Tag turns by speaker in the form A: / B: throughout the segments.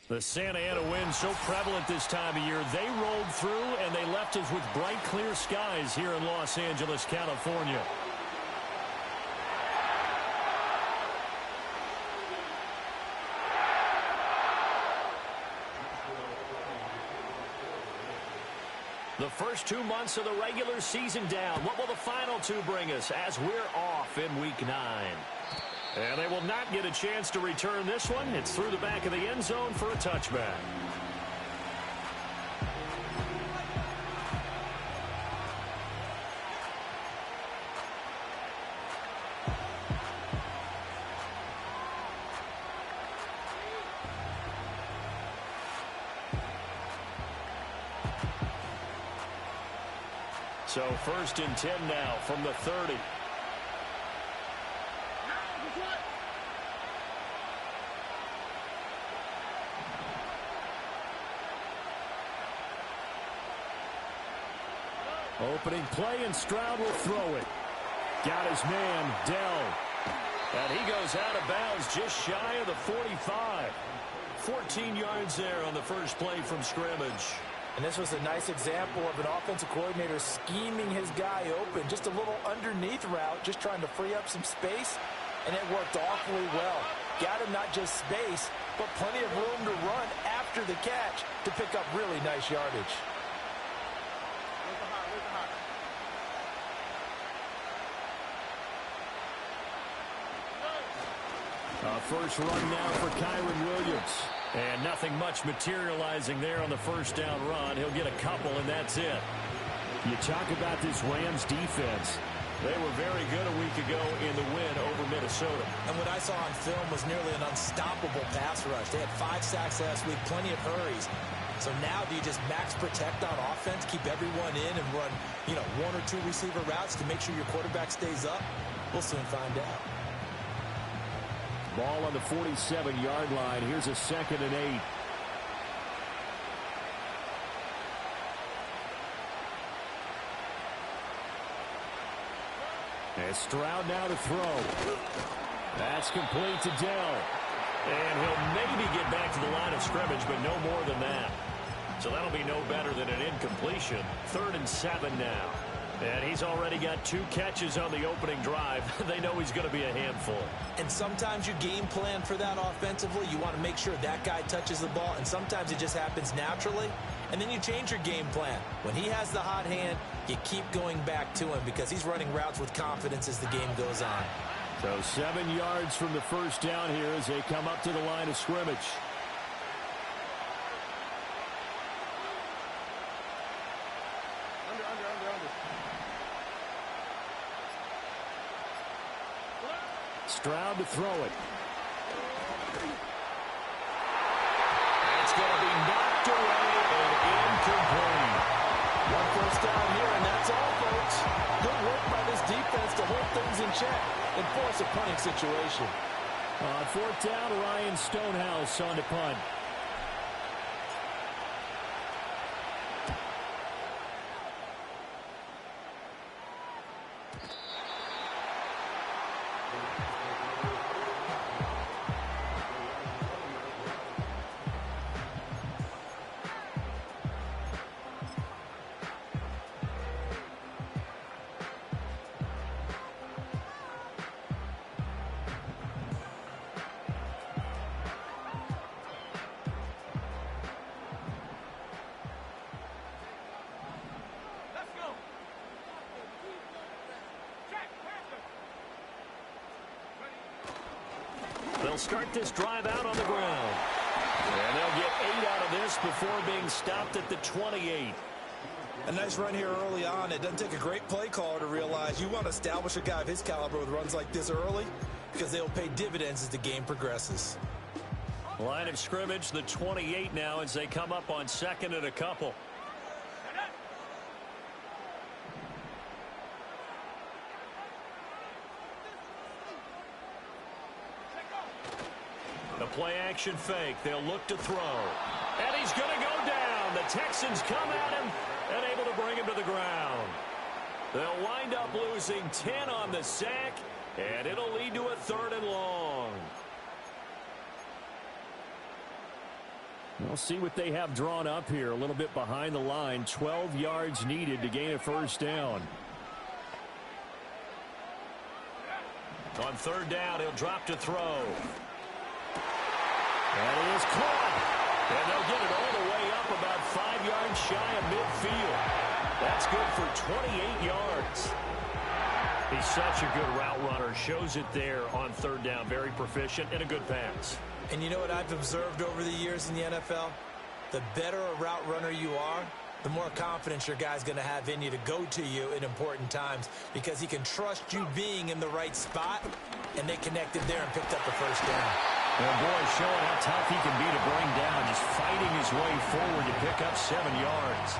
A: The Santa Ana wind so prevalent this time of year. They rolled through, and they left us with bright, clear skies here in Los Angeles, California. The first 2 months of the regular season down. What will the final two bring us as we're off in Week 9? And they will not get a chance to return this one. It's through the back of the end zone for a touchback. So 1st and 10 now from the 30. Opening play, and Stroud will throw it. Got his man, Dell. And he goes out of bounds just shy of the 45. 14 yards there on the first play from scrimmage.
B: And this was a nice example of an offensive coordinator scheming his guy open. Just a little underneath route, just trying to free up some space. And it worked awfully well. Got him not just space, but plenty of room to run after the catch to pick up really nice yardage.
A: First run now for Kyron Williams. And nothing much materializing there on the first down run. He'll get a couple, and that's it. You talk about this Rams defense. They were very good a week ago in the win over Minnesota.
B: And what I saw on film was nearly an unstoppable pass rush. They had 5 sacks last week, plenty of hurries. So now do you just max protect on offense, keep everyone in, and run, 1 or 2 receiver routes to make sure your quarterback stays up? We'll soon find out.
A: Ball on the 47-yard line. Here's a 2nd and 8. And Stroud now to throw. That's complete to Dell. And he'll maybe get back to the line of scrimmage, but no more than that. So that'll be no better than an incompletion. 3rd and 7 now. And he's already got 2 catches on the opening drive. They know he's going to be a handful.
B: And sometimes you game plan for that offensively. You want to make sure that guy touches the ball, and sometimes it just happens naturally. And then you change your game plan. When he has the hot hand, you keep going back to him because he's running routes with confidence as the game goes on.
A: So 7 yards from the first down here as they come up to the line of scrimmage. Stroud to throw it. It's going to be knocked away and incomplete.
B: 1 first down here, and that's all, folks. Good work by this defense to hold things in check and force a punting situation.
A: On 4th down, Ryan Stonehouse on to punt. They'll start this drive out on the ground. And they'll get 8 out of this before being stopped at the 28.
B: A nice run here early on. It doesn't take a great play caller to realize you want to establish a guy of his caliber with runs like this early because they'll pay dividends as the game progresses.
A: Line of scrimmage, the 28 now as they come up on 2nd and a couple. The play action fake. They'll look to throw. And he's going to go down. The Texans come at him and able to bring him to the ground. They'll wind up losing 10 on the sack, and it'll lead to a 3rd and long. We'll see what they have drawn up here. A little bit behind the line. 12 yards needed to gain a first down. On third down, he'll drop to throw. And it is caught. And they'll get it all the way up about 5 yards shy of midfield. That's good for 28 yards. He's such a good route runner. Shows it there on third down. Very proficient and a good pass.
B: And you know what I've observed over the years in the NFL? The better a route runner you are, the more confidence your guy's going to have in you to go to you in important times because he can trust you being in the right spot, and they connected there and picked up the first down.
A: Well, boy, showing how tough he can be to bring down, just fighting his way forward to pick up 7 yards.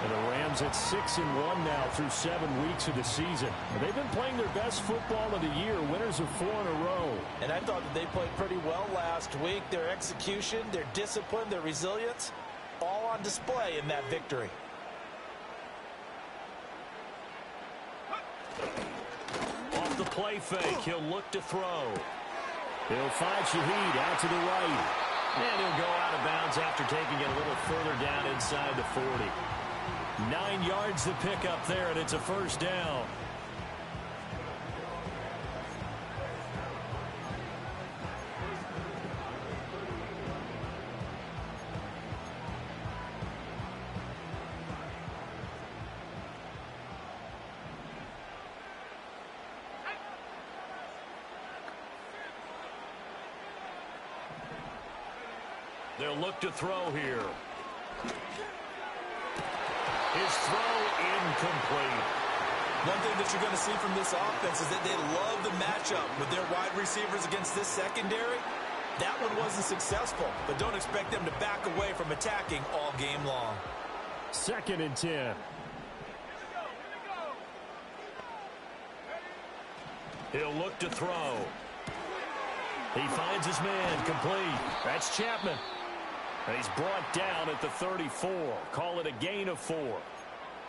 A: And the Rams at 6-1 now through 7 weeks of the season. They've been playing their best football of the year, winners of 4 in a row.
B: And I thought that they played pretty well last week. Their execution, their discipline, their resilience, all on display in that victory.
A: Off the play fake, he'll look to throw. He'll find Shaheed out to the right. And he'll go out of bounds after taking it a little further down inside the 40. 9 yards to pick up there, and it's a first down. They'll look to throw here. His throw incomplete.
B: One thing that you're going to see from this offense is that they love the matchup with their wide receivers against this secondary. That one wasn't successful, but don't expect them to back away from attacking all game long.
A: 2nd and 10. He'll look to throw. He finds his man, complete. That's Chapman. And he's brought down at the 34. Call it a gain of 4.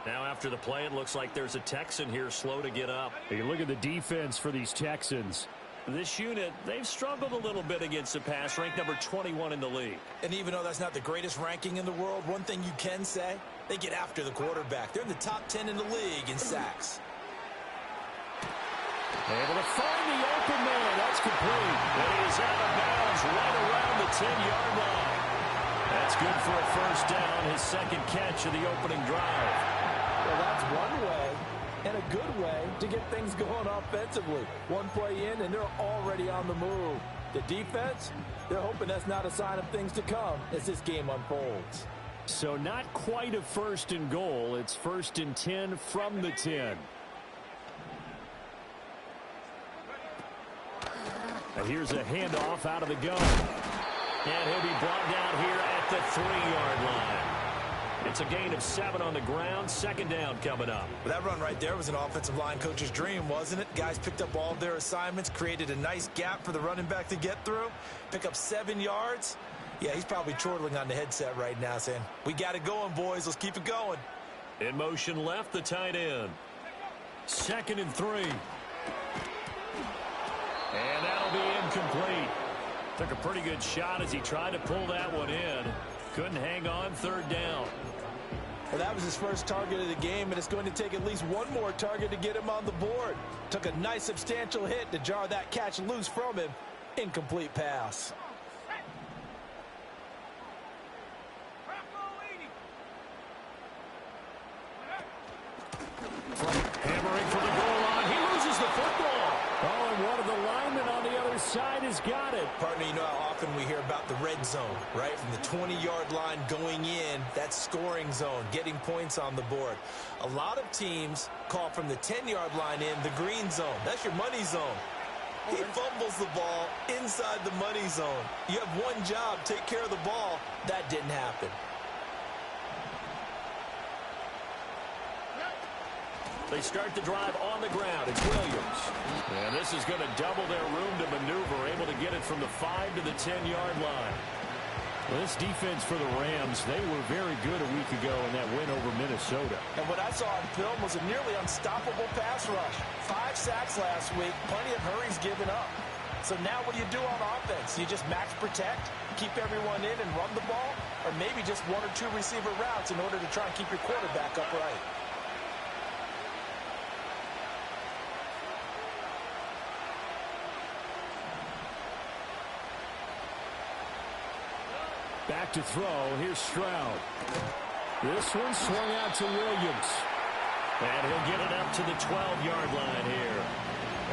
A: Now after the play, it looks like there's a Texan here slow to get up. You look at the defense for these Texans. This unit, they've struggled a little bit against the pass, ranked number 21 in the league.
B: And even though that's not the greatest ranking in the world, one thing you can say, they get after the quarterback. They're in the top 10 in the league in sacks.
A: Able to find the open man. That's complete. And he's out of bounds right around the 10-yard line. That's good for a first down, his second catch of the opening drive.
B: Well, that's one way and a good way to get things going offensively. One play in, and they're already on the move. The defense, they're hoping that's not a sign of things to come as this game unfolds.
A: So not quite a 1st and goal. It's 1st and 10 from the 10. And here's a handoff out of the gun. And he'll be brought down here at the 3-yard line. It's a gain of 7 on the ground. 2nd down coming up.
B: Well, that run right there was an offensive line coach's dream, wasn't it? Guys picked up all their assignments, created a nice gap for the running back to get through, pick up 7 yards. Yeah, he's probably chortling on the headset right now saying, we got it going, boys. Let's keep it going.
A: In motion left, the tight end. 2nd and 3. And that'll be incomplete. Took a pretty good shot as he tried to pull that one in. Couldn't hang on. 3rd down.
B: Well, that was his first target of the game, and it's going to take at least one more target to get him on the board. Took a nice substantial hit to jar that catch loose from him. Incomplete pass.
A: Hammering for the goal line. He loses the football. Oh, and one of the linemen on the other side has got it.
B: Partner, you know how often we hear about the red zone, right? From the 20-yard line going in, that scoring zone, getting points on the board. A lot of teams call from the 10-yard line in the green zone. That's your money zone. He fumbles the ball inside the money zone. You have one job, take care of the ball. That didn't happen.
A: They start the drive on the ground. It's Williams. And this is going to double their room to maneuver, able to get it from the 5 to the 10-yard line. Well, this defense for the Rams, they were very good a week ago in that win over Minnesota.
B: And what I saw on film was a nearly unstoppable pass rush. 5 sacks last week, plenty of hurries given up. So now what do you do on offense? You just max protect, keep everyone in and run the ball, or maybe just one or two receiver routes in order to try and keep your quarterback upright?
A: Back to throw. Here's Stroud. This one swung out to Williams. And he'll get it up to the 12-yard line here.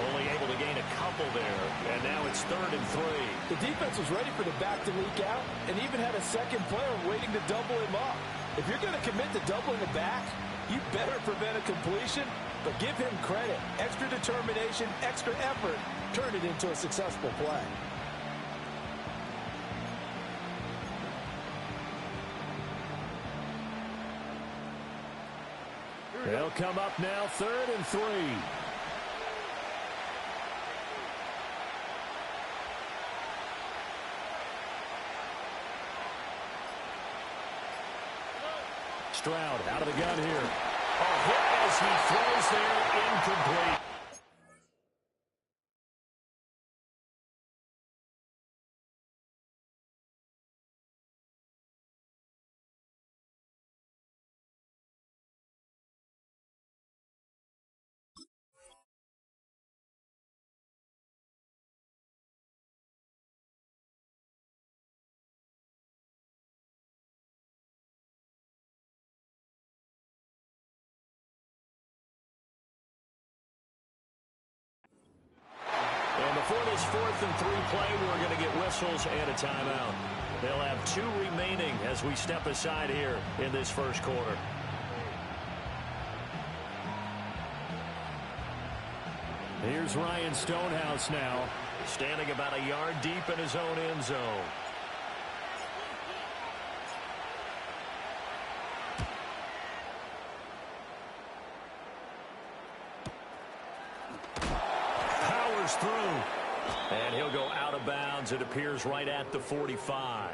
A: Only able to gain a couple there. And now it's 3rd and 3.
B: The defense was ready for the back to leak out and even had a second player waiting to double him up. If you're going to commit to doubling the back, you better prevent a completion, but give him credit. Extra determination, extra effort, turn it into a successful play.
A: They'll come up now 3rd and 3. Stroud out of the gun here. A hit as he throws there, incomplete. And before this 4th and 3 play, we're going to get whistles and a timeout. They'll have 2 remaining as we step aside here in this first quarter. Here's Ryan Stonehouse now, standing about a yard deep in his own end zone. Through. And he'll go out of bounds. It appears right at the 45.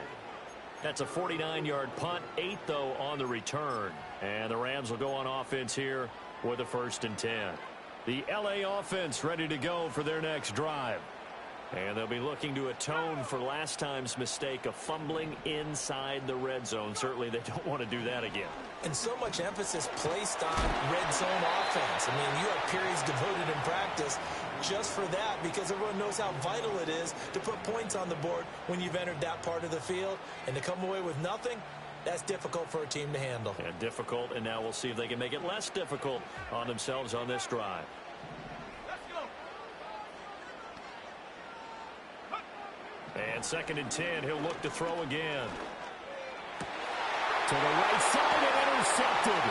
A: That's a 49-yard punt, 8, though, on the return. And the Rams will go on offense here with a 1st and 10. The L.A. offense ready to go for their next drive. And they'll be looking to atone for last time's mistake of fumbling inside the red zone. Certainly they don't want to do that again.
B: And so much emphasis placed on red zone offense. I mean, you have periods devoted in practice just for that because everyone knows how vital it is to put points on the board when you've entered that part of the field. And to come away with nothing, that's difficult for a team to handle.
A: And difficult, and now we'll see if they can make it less difficult on themselves on this drive. And 2nd and 10, he'll look to throw again. To the right side and intercepted.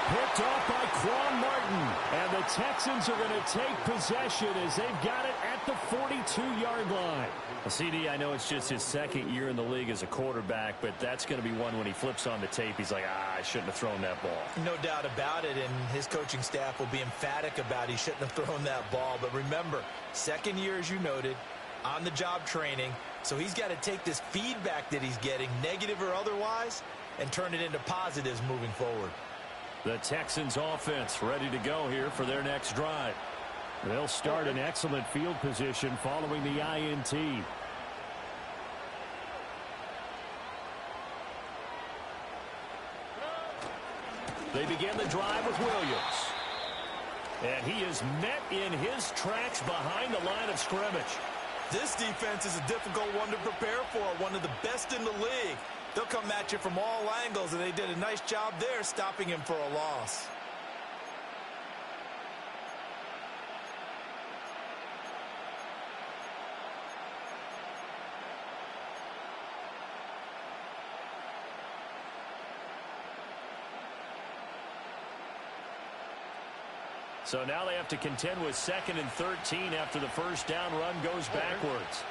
A: Picked off by Quan Martin. And the Texans are going to take possession as they've got it at the 42-yard line. CD, I know it's just his 2nd year in the league as a quarterback, but that's going to be one when he flips on the tape. He's like, I shouldn't have thrown that ball.
B: No doubt about it, and his coaching staff will be emphatic about he shouldn't have thrown that ball. But remember, 2nd year, as you noted, on-the-job training, so he's got to take this feedback that he's getting, negative or otherwise, and turn it into positives moving forward.
A: The Texans offense ready to go here for their next drive. They'll start in excellent field position following the INT. They begin the drive with Williams. And he is met in his tracks behind the line of scrimmage.
B: This defense is a difficult one to prepare for, one of the best in the league. They'll come at you from all angles, and they did a nice job there stopping him for a loss.
A: So now they have to contend with 2nd and 13 after the first down run goes backwards.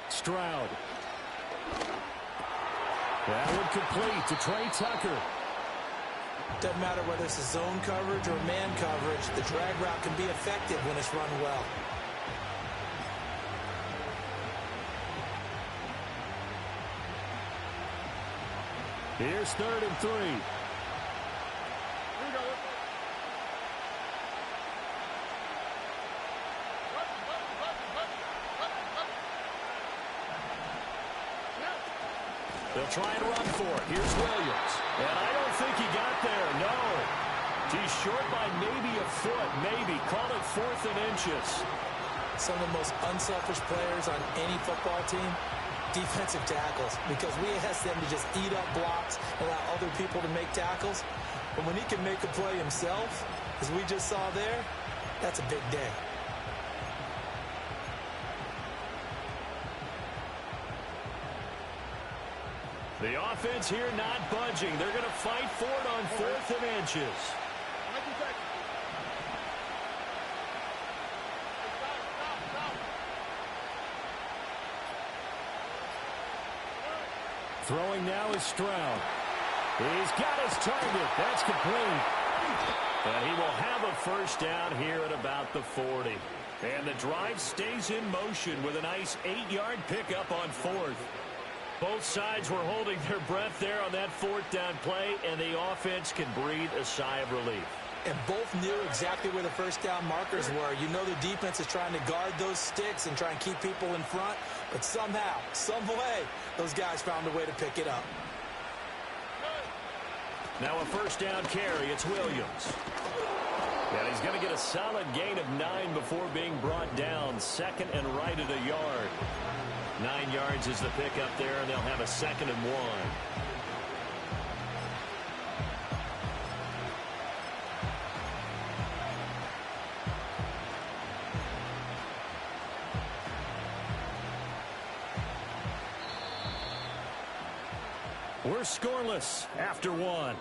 A: Stroud. That would complete to Trey Tucker.
B: Doesn't matter whether it's a zone coverage or man coverage, the drag route can be effective when it's run well.
A: Here's 3rd and 3. They'll try and run for it. Here's Williams. And I don't think he got there. No. He's short by maybe a foot. Maybe. Call it 4th and inches.
B: Some of the most unselfish players on any football team, defensive tackles. Because we ask them to just eat up blocks, allow other people to make tackles. But when he can make a play himself, as we just saw there, that's a big day.
A: The offense here not budging. They're going to fight for it on 4th and inches. Throwing now is Stroud. He's got his target. That's complete. And he will have a first down here at about the 40. And the drive stays in motion with a nice 8-yard pickup on 4th. Both sides were holding their breath there on that 4th down play, and the offense can breathe a sigh of relief.
B: And both knew exactly where the first down markers were. You know the defense is trying to guard those sticks and try and keep people in front, but somehow, some way, those guys found a way to pick it up.
A: Now a first down carry. It's Williams. And he's going to get a solid gain of 9 before being brought down. 2nd and right at a yard. 9 yards is the pickup there, and they'll have a 2nd and 1. We're scoreless after 1.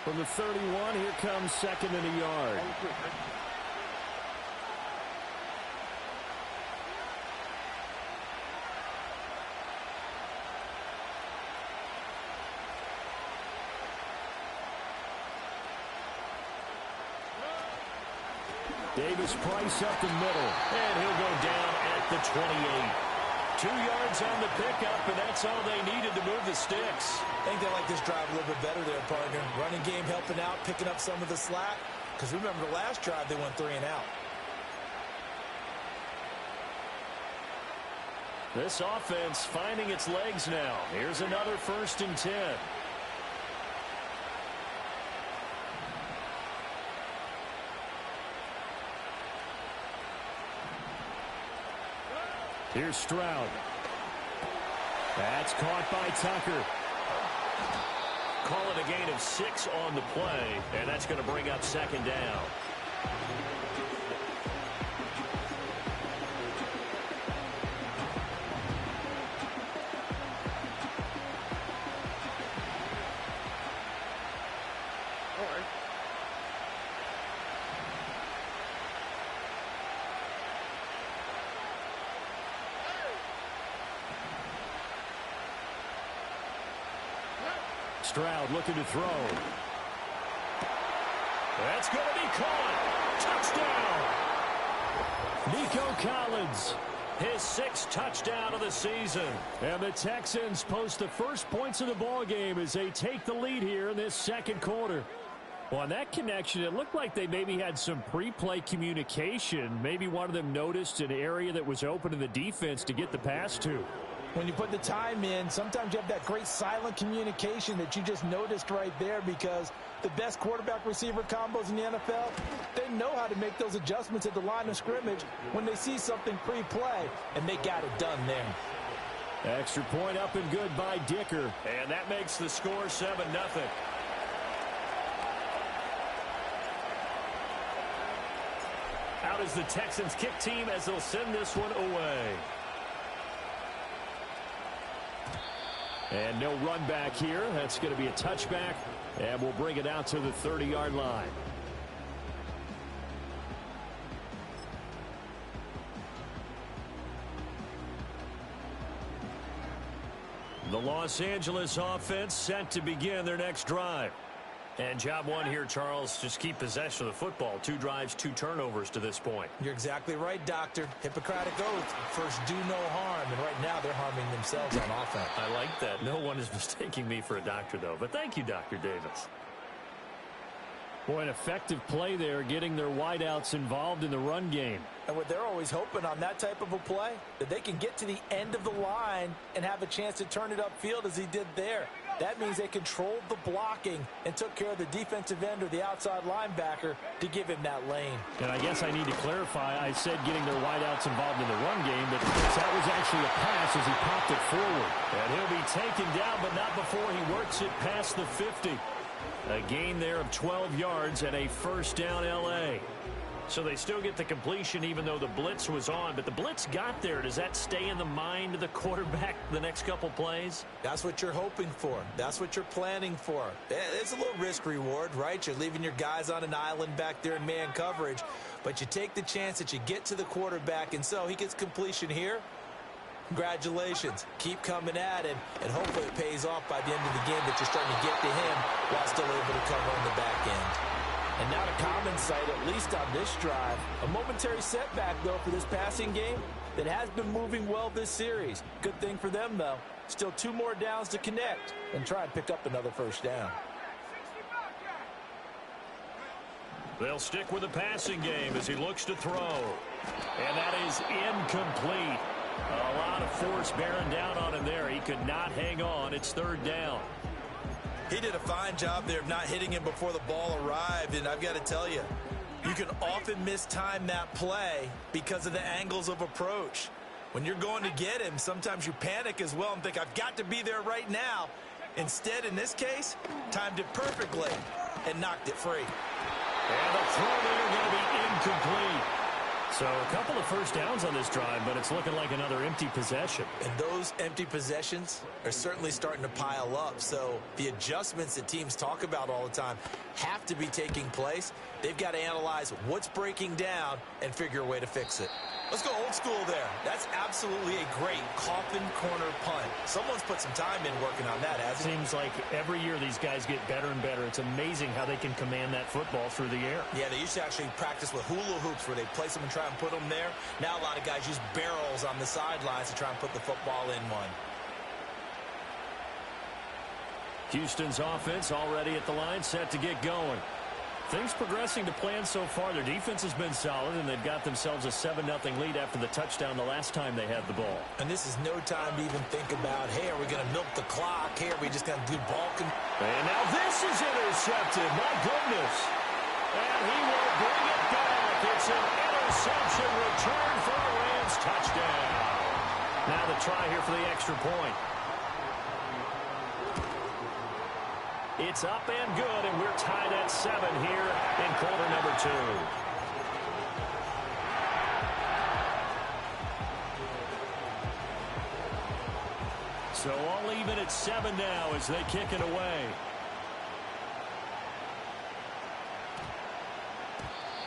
A: From the 31, here comes 2nd and a yard. Davis Price up the middle, and he'll go down at the 28. 2 yards on the pickup, and that's all they needed to move the sticks.
B: I think they like this drive a little bit better there, partner. Running game helping out, picking up some of the slack. Because remember the last drive, they went 3 and out.
A: This offense finding its legs now. Here's another 1st and 10. Here's Stroud. That's caught by Tucker. Call it a gain of 6 on the play, and that's going to bring up 2nd down. Stroud looking to throw. That's going to be caught. Touchdown. Nico Collins, his 6th touchdown of the season. And the Texans post the first points of the ball game as they take the lead here in this 2nd quarter. Well, on that connection, it looked like they maybe had some pre-play communication. Maybe one of them noticed an area that was open in the defense to get the pass to.
B: When you put the time in, sometimes you have that great silent communication that you just noticed right there, because the best quarterback-receiver combos in the NFL, they know how to make those adjustments at the line of scrimmage when they see something pre-play, and they got it done there.
A: Extra point up and good by Dicker, and that makes the score 7-0. Out is the Texans kick team as they'll send this one away. And no run back here. That's going to be a touchback, and we'll bring it out to the 30-yard line. The Los Angeles offense set to begin their next drive. And job one here, Charles, just keep possession of the football. 2 drives, 2 turnovers to this point.
B: You're exactly right, Doctor. Hippocratic oath. First, do no harm. And right now, they're harming themselves on offense.
A: I like that. No one is mistaking me for a doctor, though. But thank you, Dr. Davis. Boy, an effective play there, getting their wideouts involved in the run game.
B: And what they're always hoping on that type of a play, that they can get to the end of the line and have a chance to turn it upfield as he did there. That means they controlled the blocking and took care of the defensive end or the outside linebacker to give him that lane.
A: And I guess I need to clarify, I said getting their wideouts involved in the run game, but that was actually a pass as he popped it forward. And he'll be taken down, but not before he works it past the 50. A gain there of 12 yards and a first down L.A. So they still get the completion even though the blitz was on. But the blitz got there. Does that stay in the mind of the quarterback the next couple plays?
B: That's what you're hoping for. That's what you're planning for. It's a little risk reward, right? You're leaving your guys on an island back there in man coverage. But you take the chance that you get to the quarterback. And so he gets completion here. Congratulations. Keep coming at him, and hopefully it pays off by the end of the game that you're starting to get to him while still able to cover on the back end. And now to common sight, at least on this drive. A momentary setback, though, for this passing game that has been moving well this series. Good thing for them, though. Still 2 more downs to connect and try and pick up another first down.
A: They'll stick with the passing game as he looks to throw. And that is incomplete. A lot of force bearing down on him there. He could not hang on. It's 3rd down.
B: He did a fine job there of not hitting him before the ball arrived, and I've got to tell you, you can often mistime that play because of the angles of approach. When you're going to get him, sometimes you panic as well and think, I've got to be there right now. Instead, in this case, timed it perfectly and knocked it free.
A: And the throw there going to be incomplete. So a couple of first downs on this drive, but it's looking like another empty possession.
B: And those empty possessions are certainly starting to pile up. So the adjustments that teams talk about all the time have to be taking place. They've got to analyze what's breaking down and figure a way to fix it. Let's go old school there. That's absolutely a great coffin corner punt. Someone's put some time in working on that, hasn't it?
A: Seems like every year these guys get better and better. It's amazing how they can command that football through the air.
B: Yeah, they used to actually practice with hula hoops where they place them and try and put them there. Now a lot of guys use barrels on the sidelines to try and put the football in one.
A: Houston's offense already at the line, set to get going. Things progressing to plan so far. Their defense has been solid, and they've got themselves a 7-0 lead after the touchdown the last time they had the ball.
B: And this is no time to even think about, hey, are we going to milk the clock? Hey, are we just going to do ball control?
A: And now this is intercepted. My goodness. And he will bring it back. It's an interception return for a Rams touchdown. Now the try here for the extra point. It's up and good, and we're tied at 7 here in quarter number 2. So all even at 7 now as they kick it away.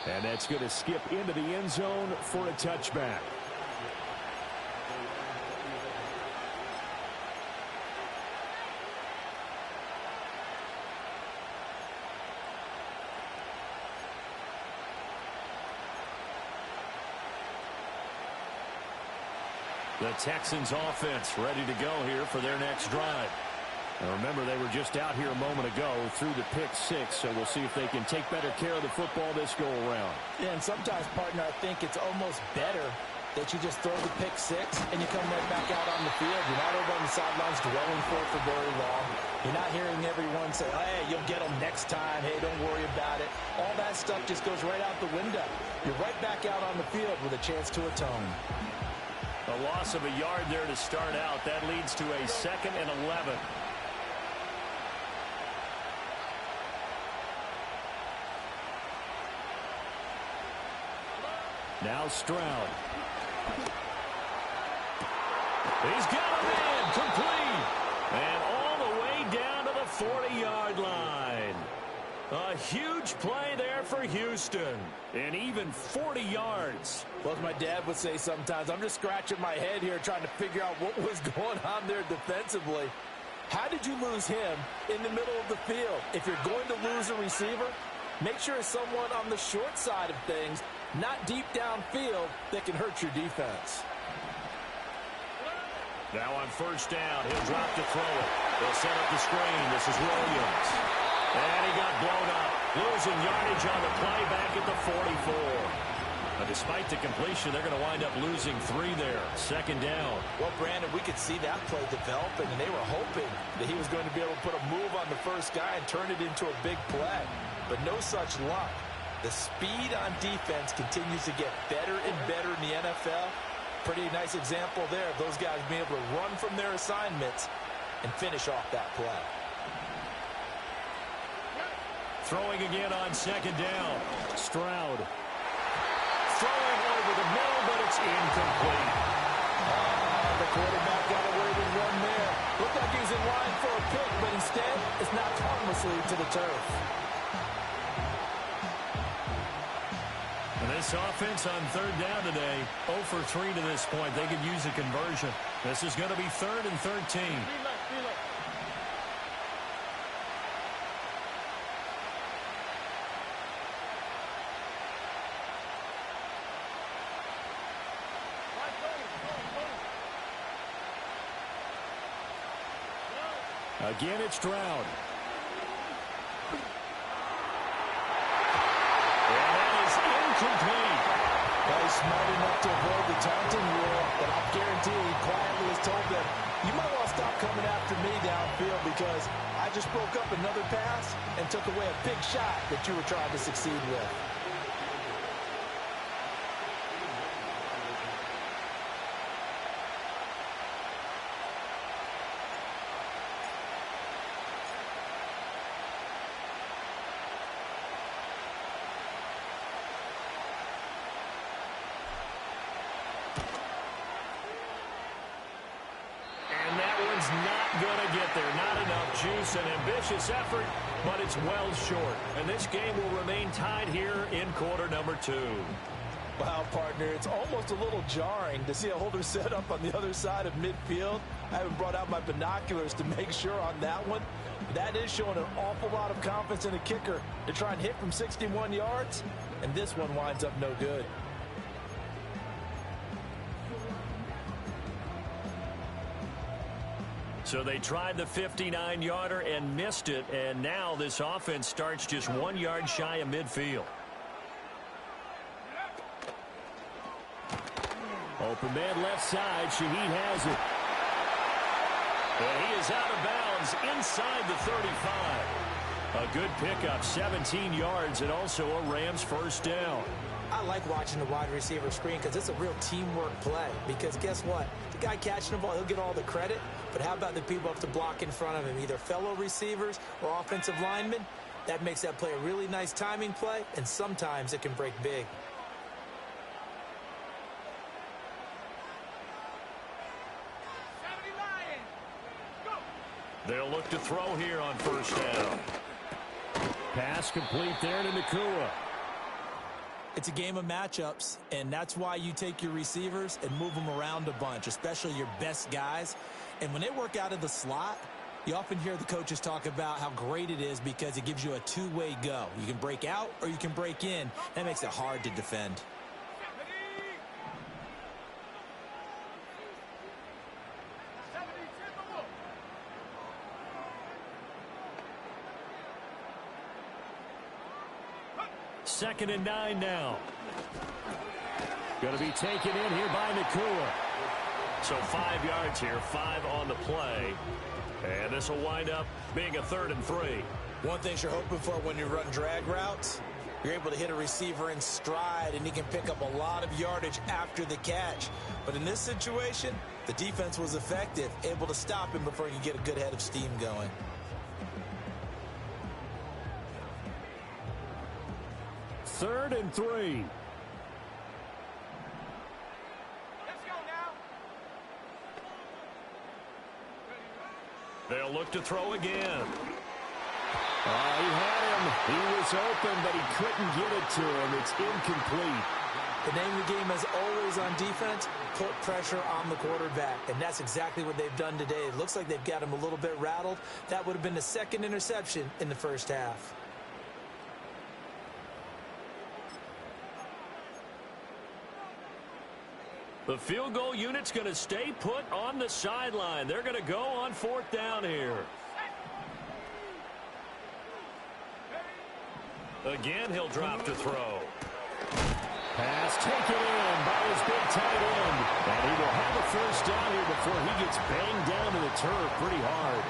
A: And that's going to skip into the end zone for a touchback. The Texans offense ready to go here for their next drive. Now remember, they were just out here a moment ago through the pick 6, so we'll see if they can take better care of the football this go-around.
B: Yeah, and sometimes, partner, I think it's almost better that you just throw the pick 6 and you come right back out on the field. You're not over on the sidelines dwelling for it for very long. You're not hearing everyone say, hey, you'll get them next time. Hey, don't worry about it. All that stuff just goes right out the window. You're right back out on the field with a chance to atone.
A: A loss of a yard there to start out. That leads to a 2nd and 11. Now Stroud. He's got him in. Complete. And all the way down to the 40-yard line. A huge play there for Houston. And even 40 yards.
B: Well, as my dad would say sometimes, I'm just scratching my head here trying to figure out what was going on there defensively. How did you lose him in the middle of the field? If you're going to lose a receiver, make sure it's someone on the short side of things, not deep downfield, that can hurt your defense.
A: Now on first down, he'll drop to throw it. They'll set up the screen. This is Williams. And he got blown up. Losing yardage on the play back at the 44. But despite the completion, they're going to wind up losing 3 there. Second down.
B: Well, Brandon, we could see that play developing, and they were hoping that he was going to be able to put a move on the first guy and turn it into a big play. But no such luck. The speed on defense continues to get better and better in the NFL. Pretty nice example there of those guys being able to run from their assignments and finish off that play.
A: Throwing again on second down. Stroud. Throwing over the middle, but it's incomplete.
B: The quarterback got away with one there. Looked like he was in line for a pick, but instead it's knocked harmlessly to the turf.
A: And this offense on third down today, 0 for 3 to this point. They could use a conversion. This is going to be 3rd and 13. Again, it's Stroud. And that is incomplete.
B: Well, he's smart enough to avoid the taunting rule, but I guarantee he quietly has told them, you might want to stop coming after me downfield because I just broke up another pass and took away a big shot that you were trying to succeed with.
A: Not going to get there. Not enough juice. An ambitious effort, but it's well short. And this game will remain tied here in quarter number 2.
B: Wow, partner, it's almost a little jarring to see a holder set up on the other side of midfield. I haven't brought out my binoculars to make sure on that one. That is showing an awful lot of confidence in a kicker to try and hit from 61 yards. And this one winds up no good.
A: So they tried the 59-yarder and missed it, and now this offense starts just 1 yard shy of midfield. Open man left side. Shaheed has it. And he is out of bounds inside the 35. A good pickup, 17 yards, and also a Rams first down.
C: I like watching the wide receiver screen because it's a real teamwork play. Because guess what? The guy catching the ball, he'll get all the credit. But how about the people up to block in front of him, either fellow receivers or offensive linemen? That makes that play a really nice timing play, and sometimes it can break big.
A: They'll look to throw here on first down. Pass complete there to Nakua.
B: It's a game of matchups, and that's why you take your receivers and move them around a bunch, especially your best guys. And when they work out of the slot, you often hear the coaches talk about how great it is because it gives you a two-way go. You can break out or you can break in. That makes it hard to defend.
A: Second and 9 now. Going to be taken in here by Nakua. So 5 yards here, 5 on the play. And this will wind up being a 3rd and 3.
B: One thing you're hoping for when you run drag routes, you're able to hit a receiver in stride, and he can pick up a lot of yardage after the catch. But in this situation, the defense was effective, able to stop him before he could get a good head of steam going.
A: Third and 3.
D: Let's go now.
A: They'll look to throw again. He had him. He was open, but he couldn't get it to him. It's incomplete.
C: The name of the game, as always on defense, put pressure on the quarterback. And that's exactly what they've done today. It looks like they've got him a little bit rattled. That would have been the second interception in the first half.
A: The field goal unit's going to stay put on the sideline. They're going to go on 4th down here. Again, he'll drop to throw. Pass taken in by his big tight end. And he will have a first down here before he gets banged down to the turf pretty hard.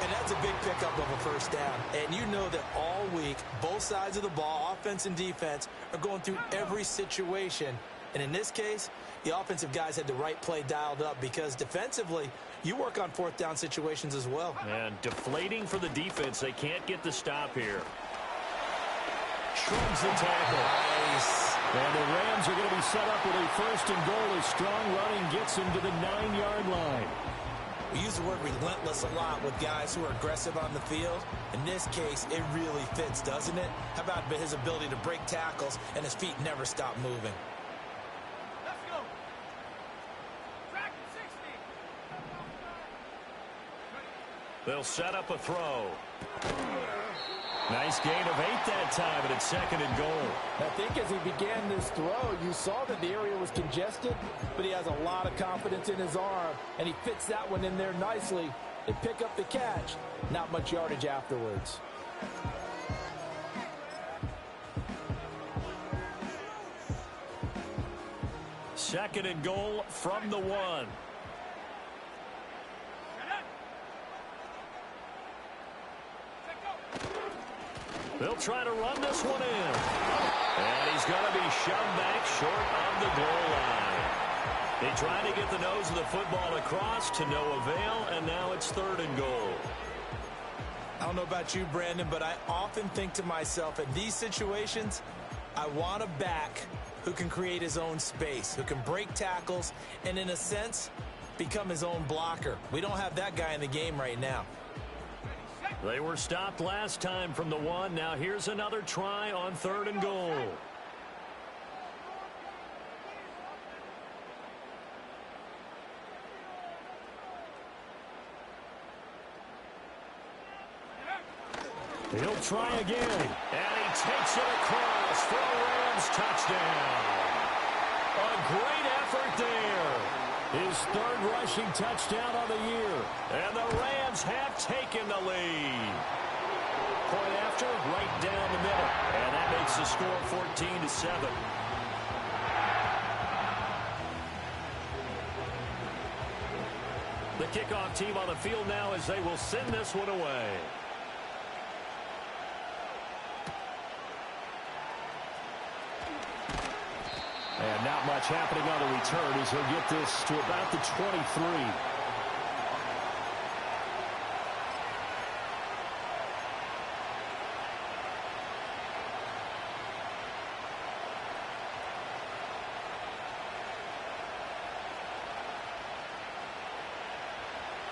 C: And that's a big pickup of a first down. And you know that all week, both sides of the ball, offense and defense, are going through every situation. And in this case, the offensive guys had the right play dialed up because defensively, you work on 4th down situations as well.
A: And deflating for the defense. They can't get the stop here. Shrugs the tackle.
C: Nice.
A: And the Rams are going to be set up with a 1st and goal as strong running gets him to the 9-yard line.
C: We use the word relentless a lot with guys who are aggressive on the field. In this case, it really fits, doesn't it? How about his ability to break tackles and his feet never stop moving?
D: Let's go. Track 60.
A: They'll set up a throw. Nice gain of 8 that time, and it's 2nd and goal.
B: I think as he began this throw, you saw that the area was congested, but he has a lot of confidence in his arm, and he fits that one in there nicely. They pick up the catch. Not much yardage afterwards.
A: Second and goal from the 1. They'll try to run this one in. And he's going to be shoved back short of the goal line. They try to get the nose of the football across to no avail, and now it's 3rd and goal.
C: I don't know about you, Brandon, but I often think to myself, in these situations, I want a back who can create his own space, who can break tackles, and in a sense, become his own blocker. We don't have that guy in the game right now.
A: They were stopped last time from the 1. Now here's another try on 3rd and goal. He'll try again. And he takes it across for a Rams touchdown. A great effort there. His 3rd rushing touchdown of the year. And the Rams have taken the lead. Point after, right down the middle. And that makes the score 14-7. The kickoff team on the field now as they will send this one away. And not much happening on the return as he'll get this to about the 23.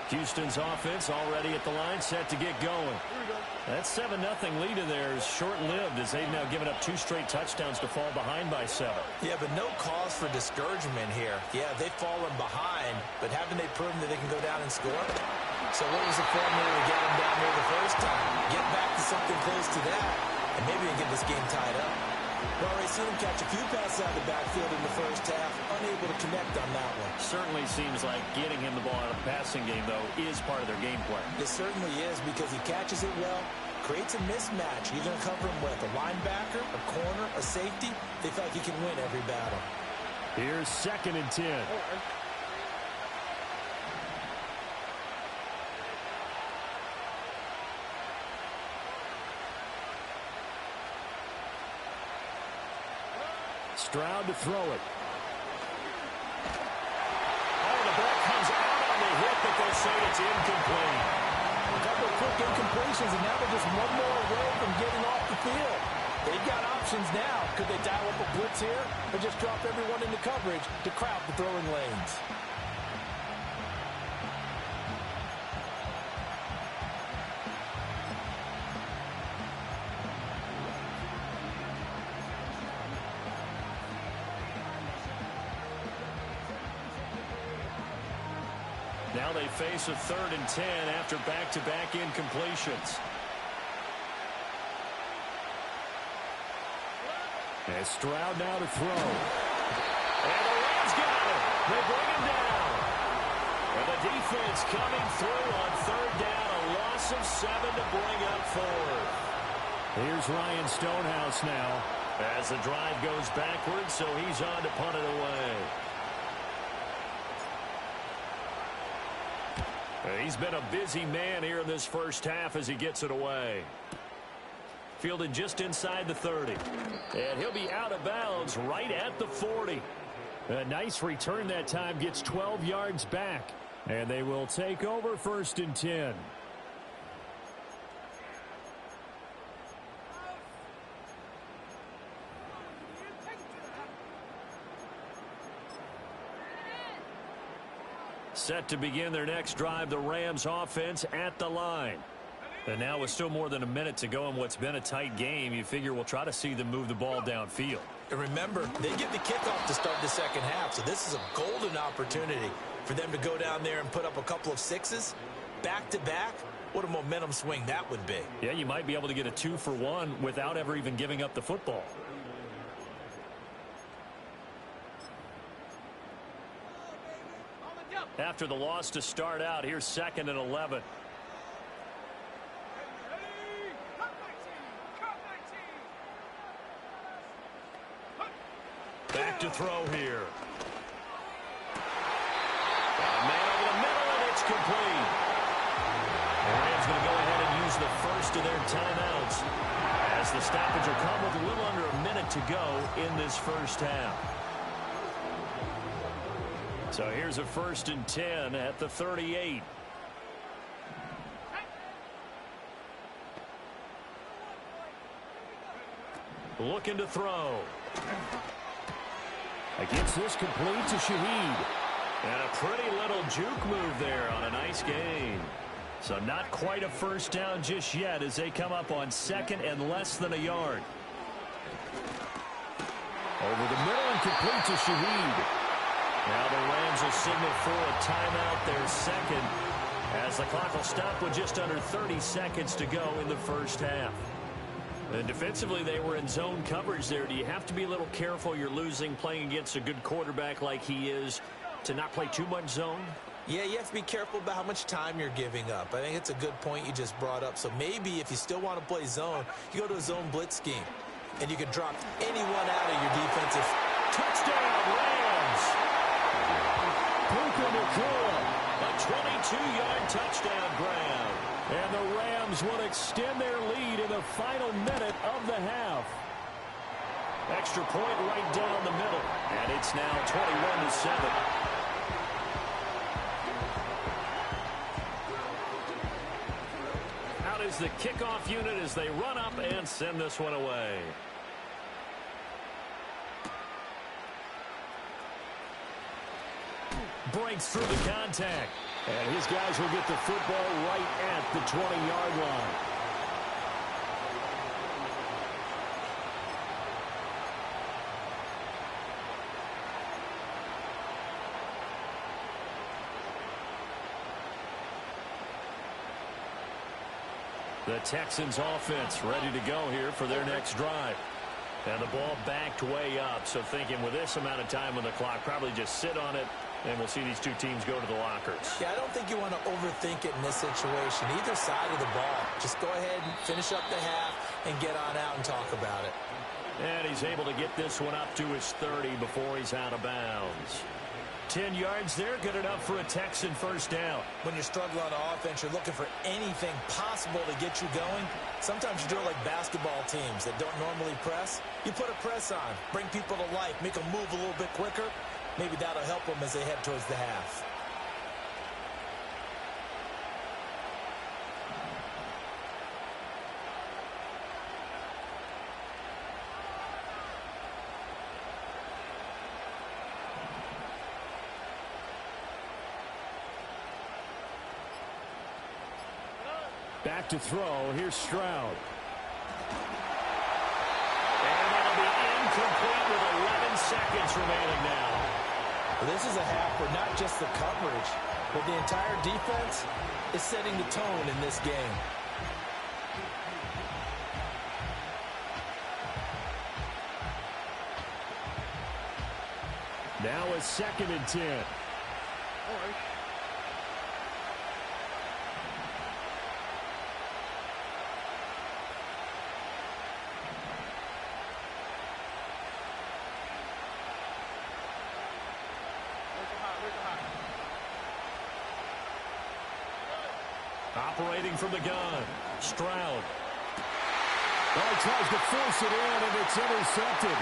A: Houston's offense already at the line, set to get going. That 7-0 lead in there is short-lived as they've now given up 2 straight touchdowns to fall behind by 7.
C: Yeah, but no cause for discouragement here. Yeah, they've fallen behind, but haven't they proven that they can go down and score? So what was the formula to get them down there the first time? Get back to something close to that, and maybe we can get this game tied up. We've already seen him catch a few passes out of the backfield in the first half, unable to connect on that one.
A: Certainly seems like getting him the ball out of the passing game, though, is part of their game plan.
C: It certainly is because he catches it well, creates a mismatch. You're going to cover him with a linebacker, a corner, a safety. They feel like he can win every battle.
A: Here's 2nd and 10. Stroud to throw it. Oh, the ball comes out on the hit, but they'll say it's incomplete.
B: A couple of quick incompletions, and now they're just one more away from getting off the field. They've got options now. Could they dial up a blitz here or just drop everyone into coverage to crowd the throwing lanes?
A: Now they face a 3rd and 10 after back-to-back incompletions.
B: And Stroud now to throw.
A: And the Rams got it. They bring him down. And the defense coming through on 3rd down. A loss of 7 to bring up 4th.
B: Here's Ryan Stonehouse now.
A: As the drive goes backwards, so he's on to punt it away. He's been a busy man here in this first half as he gets it away. Fielded just inside the 30. And he'll be out of bounds right at the 40.
B: A nice return that time, gets 12 yards back. And they will take over 1st and 10.
A: Set to begin their next drive, the Rams offense at the line. And now with still more than a minute to go in what's been a tight game, you figure we'll try to see them move the ball downfield.
C: And remember, they get the kickoff to start the second half, so this is a golden opportunity for them to go down there and put up a couple of sixes back-to-back. What a momentum swing that would be.
A: Yeah, you might be able to get a 2-for-1 without ever even giving up the football. After the loss to start out, here's 2nd and 11. Back to throw here. A man over the middle, and it's complete. The Rams going to go ahead and use the first of their timeouts as the stoppage will come with a little under a minute to go in this first half. So here's a 1st and 10 at the 38. Looking to throw.
B: Gets this complete to Shaheed.
A: And a pretty little juke move there on a nice gain. So not quite a first down just yet as they come up on 2nd and less than a yard.
B: Over the middle and complete to Shaheed.
A: Now the Rams will signal for a timeout, their 2nd, as the clock will stop with just under 30 seconds to go in the first half. And defensively, they were in zone coverage there. Do you have to be a little careful? You're losing, playing against a good quarterback like he is, to not play too much zone?
C: Yeah, you have to be careful about how much time you're giving up. I think it's a good point you just brought up. So maybe if you still want to play zone, you go to a zone blitz scheme, and you can drop anyone out of your defensive.
A: Touchdown, Rams!
B: Puka Nacua.
A: A 22-yard touchdown grab.
B: And the Rams will extend their lead in the final minute of the half.
A: Extra point right down the middle. And it's now 21-7. Out is the kickoff unit as they run up and send this one away. Breaks through the contact.
B: And his guys will get the football right at the 20-yard line.
A: The Texans offense ready to go here for their next drive. And the ball backed way up, so thinking with this amount of time on the clock, probably just sit on it, and we'll see these two teams go to the lockers.
C: Yeah, I don't think you want to overthink it in this situation. Either side of the ball. Just go ahead and finish up the half and get on out and talk about it.
A: And he's able to get this one up to his 30 before he's out of bounds. 10 yards there, good enough for a Texan first down.
C: When you struggle on offense, you're looking for anything possible to get you going. Sometimes you do it like basketball teams that don't normally press. You put a press on, bring people to life, make them move a little bit quicker. Maybe that'll help them as they head towards the half.
B: Back to throw. Here's Stroud.
A: And that'll be incomplete with 11 seconds remaining now.
C: Well, this is a half where not just the coverage,
B: Well, the entire defense is setting the tone in this game.
A: Now a 2nd and 10.
D: All right.
A: Operating from the gun, Stroud. Well, he tries to force it in, and it's intercepted.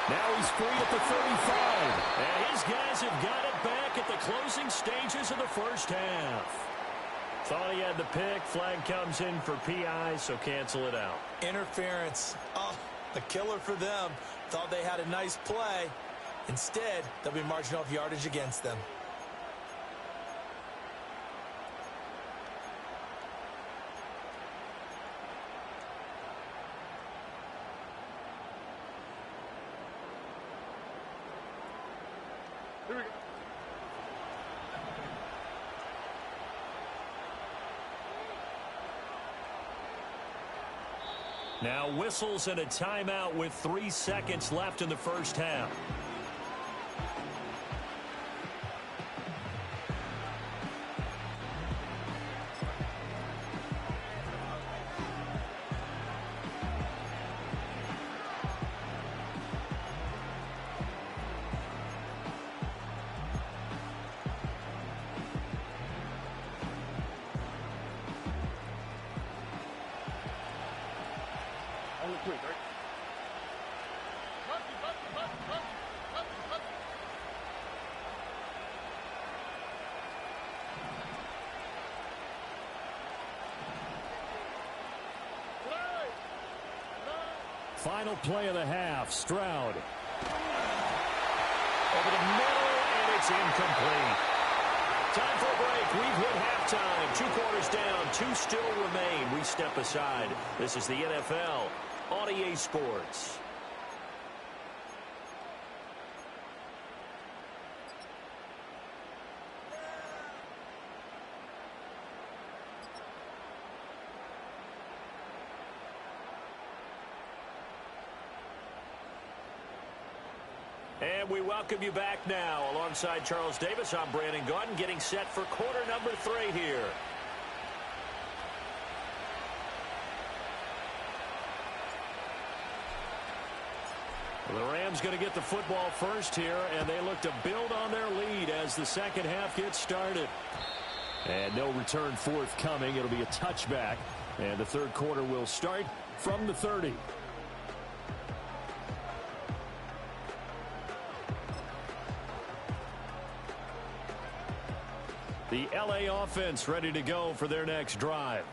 A: Now he's free at the 35. And his guys have got it back at the closing stages of the first half. Thought he had the pick. Flag comes in for PI, so cancel it out.
B: Interference. Oh, a killer for them. Thought they had a nice play. Instead, they'll be marching off yardage against them.
D: Here we go.
A: Now whistles and a timeout with 3 seconds left in the first half.
D: Only quick, right?
A: Final play of the half. Stroud. Over the middle, and it's incomplete. Time for a break. We've hit halftime. 2 quarters down. 2 still remain. We step aside. This is the NFL on EA Sports. And we welcome you back now. Alongside Charles Davis, I'm Brandon Gaudin, getting set for quarter number 3 here. Well, the Rams going to get the football first here, and they look to build on their lead as the second half gets started. And no return forthcoming. It'll be a touchback, and the third quarter will start from the 30. The LA offense ready to go for their next drive.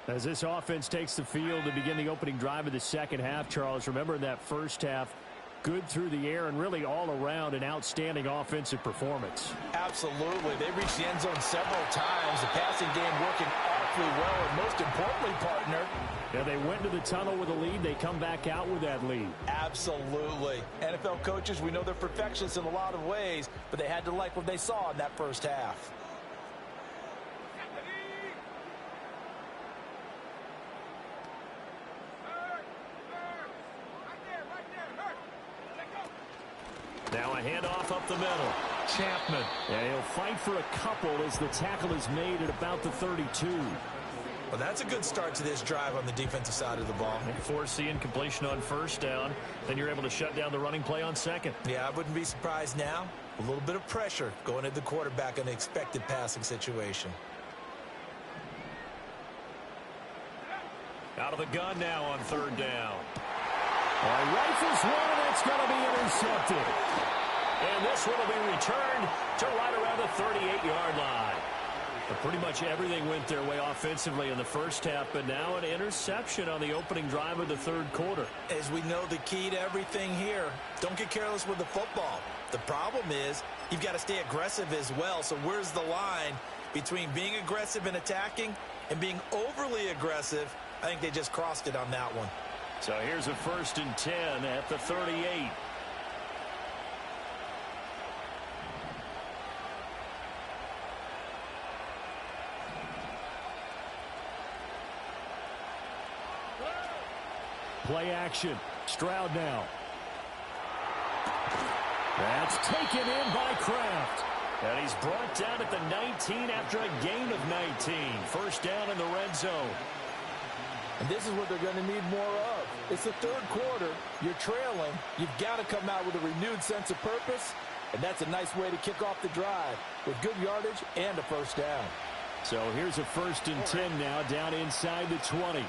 A: As this offense takes the field to begin the opening drive of the second half, Charles, remember in that first half, good through the air and really all around an outstanding offensive performance.
B: Absolutely. They reached the end zone several times. The passing game working awfully well, and most importantly, partner,
A: yeah, they went to the tunnel with a lead. They come back out with that lead.
B: absolutely. NFL coaches, we know they're perfectionists in a lot of ways, but they had to like what they saw in that first half.
A: Now a handoff up the middle. Chapman. And he'll fight for a couple as the tackle is made at about the 32.
B: Well, that's a good start to this drive on the defensive side of the ball.
A: Force the incompletion on first down. Then you're able to shut down the running play on second.
B: Yeah, I wouldn't be surprised now. A little bit of pressure going at the quarterback in an expected passing situation.
A: Out of the gun now on third down. Rifles one, and it's going to be intercepted. And this one will be returned to right around the 38-yard line. But pretty much everything went their way offensively in the first half, but now an interception on the opening drive of the third quarter.
B: As we know, the key to everything here, don't get careless with the football. The problem is you've got to stay aggressive as well. So where's the line between being aggressive and attacking and being overly aggressive? I think they just crossed it on that one.
A: So here's a 1st and 10 at the 38. play action. Stroud now. That's taken in by Kraft. And he's brought down at the 19 after a gain of 19. First down in the red zone.
B: And this is what they're going to need more of. It's the third quarter. You're trailing. You've got to come out with a renewed sense of purpose. And that's a nice way to kick off the drive with good yardage and a first down.
A: So here's a 1st and 10 now down inside the 20.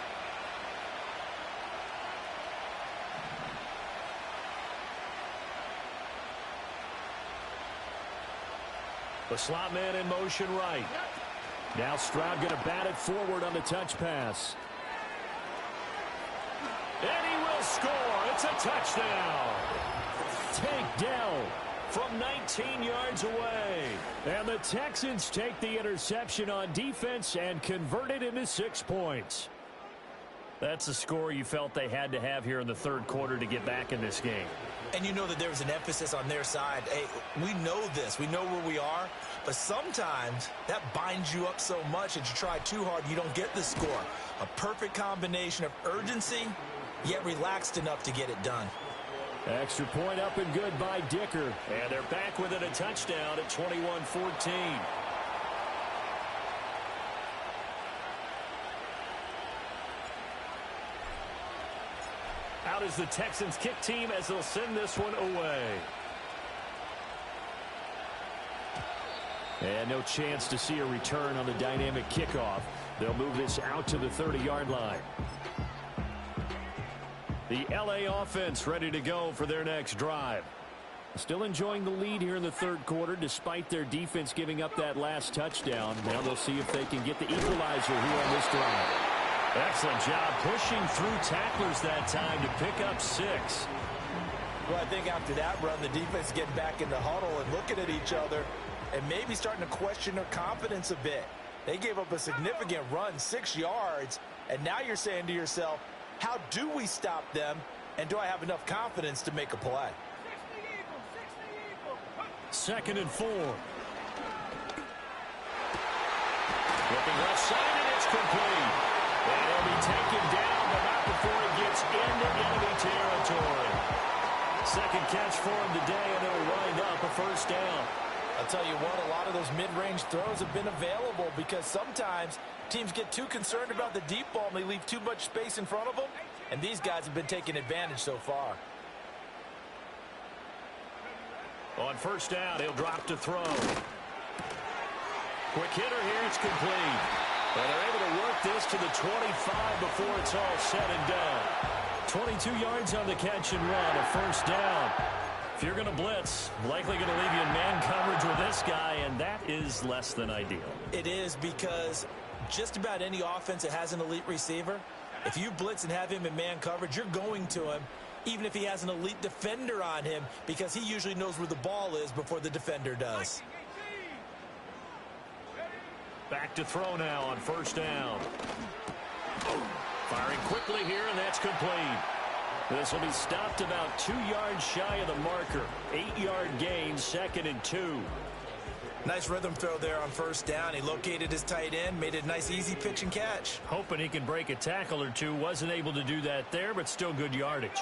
A: The slot man in motion right. Now Stroud going to bat it forward on the touch pass. And he will score. It's a touchdown. Takedown from 19 yards away. And the Texans take the interception on defense and convert it into 6 points. That's a score you felt they had to have here in the third quarter to get back in this game.
C: And you know that there was an emphasis on their side. Hey, we know this. We know where we are. But sometimes that binds you up so much that you try too hard, you don't get the score. A perfect combination of urgency, yet relaxed enough to get it done.
A: Extra point up and good by Dicker. And they're back within a touchdown at 21-14. Out is the Texans kick team as they'll send this one away. And no chance to see a return on the dynamic kickoff. They'll move this out to the 30-yard line. The LA offense ready to go for their next drive. Still enjoying the lead here in the third quarter despite their defense giving up that last touchdown. Now they'll see if they can get the equalizer here on this drive. Excellent job pushing through tacklers that time to pick up 6.
B: Well, I think after that run, the defense getting back in the huddle and looking at each other and maybe starting to question their confidence a bit. They gave up a significant run, 6 yards, and now you're saying to yourself, how do we stop them, and do I have enough confidence to make a play?
A: 2nd and 4. Looking left side, and it's complete. And he'll be taken down, but not before he gets into enemy territory. Second catch for him today, and it'll wind up a first down.
B: I'll tell you what, a lot of those mid-range throws have been available because sometimes teams get too concerned about the deep ball and they leave too much space in front of them, and these guys have been taking advantage so far.
A: On first down, he'll drop to throw. Quick hitter here, it's complete. And they're able to work this to the 25 before it's all said and done. 22 yards on the catch and run, a first down. If you're going to blitz, likely going to leave you in man coverage with this guy, and that is less than ideal.
C: It is because just about any offense that has an elite receiver, if you blitz and have him in man coverage, you're going to him, even if he has an elite defender on him, because he usually knows where the ball is before the defender does.
A: Back to throw now on first down. Firing quickly here, and that's complete. This will be stopped about 2 yards shy of the marker. 8-yard gain, 2nd and 2.
C: Nice rhythm throw there on first down. He located his tight end, made it a nice easy pitch and catch.
A: Hoping he can break a tackle or two. Wasn't able to do that there, but still good yardage.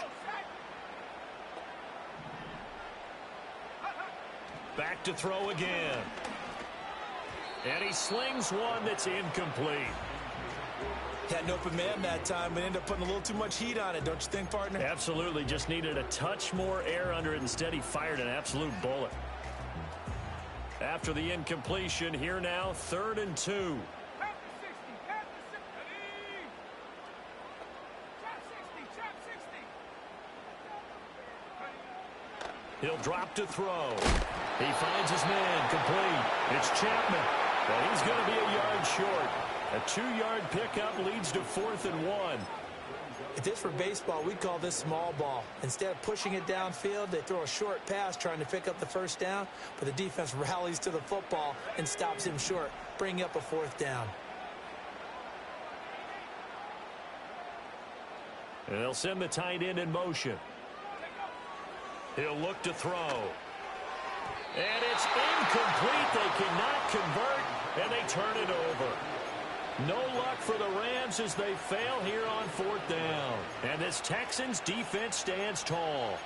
A: Back to throw again. And he slings one that's incomplete.
C: Had an open man that time, but ended up putting a little too much heat on it, don't you think, partner?
A: Absolutely. Just needed a touch more air under it. Instead, he fired an absolute bullet. After the incompletion, here now, 3rd and 2. He'll drop to throw. He finds his man, complete. It's Chapman, and he's going to be a yard short. A 2-yard pickup leads to 4th and 1.
C: If this were baseball, we'd call this small ball. Instead of pushing it downfield, they throw a short pass trying to pick up the first down, but the defense rallies to the football and stops him short, bringing up a 4th down.
A: And they'll send the tight end in motion. He'll look to throw. And it's incomplete. They cannot convert, and they turn it over. No luck for the Rams as they fail here on 4th down. And this Texans defense stands tall.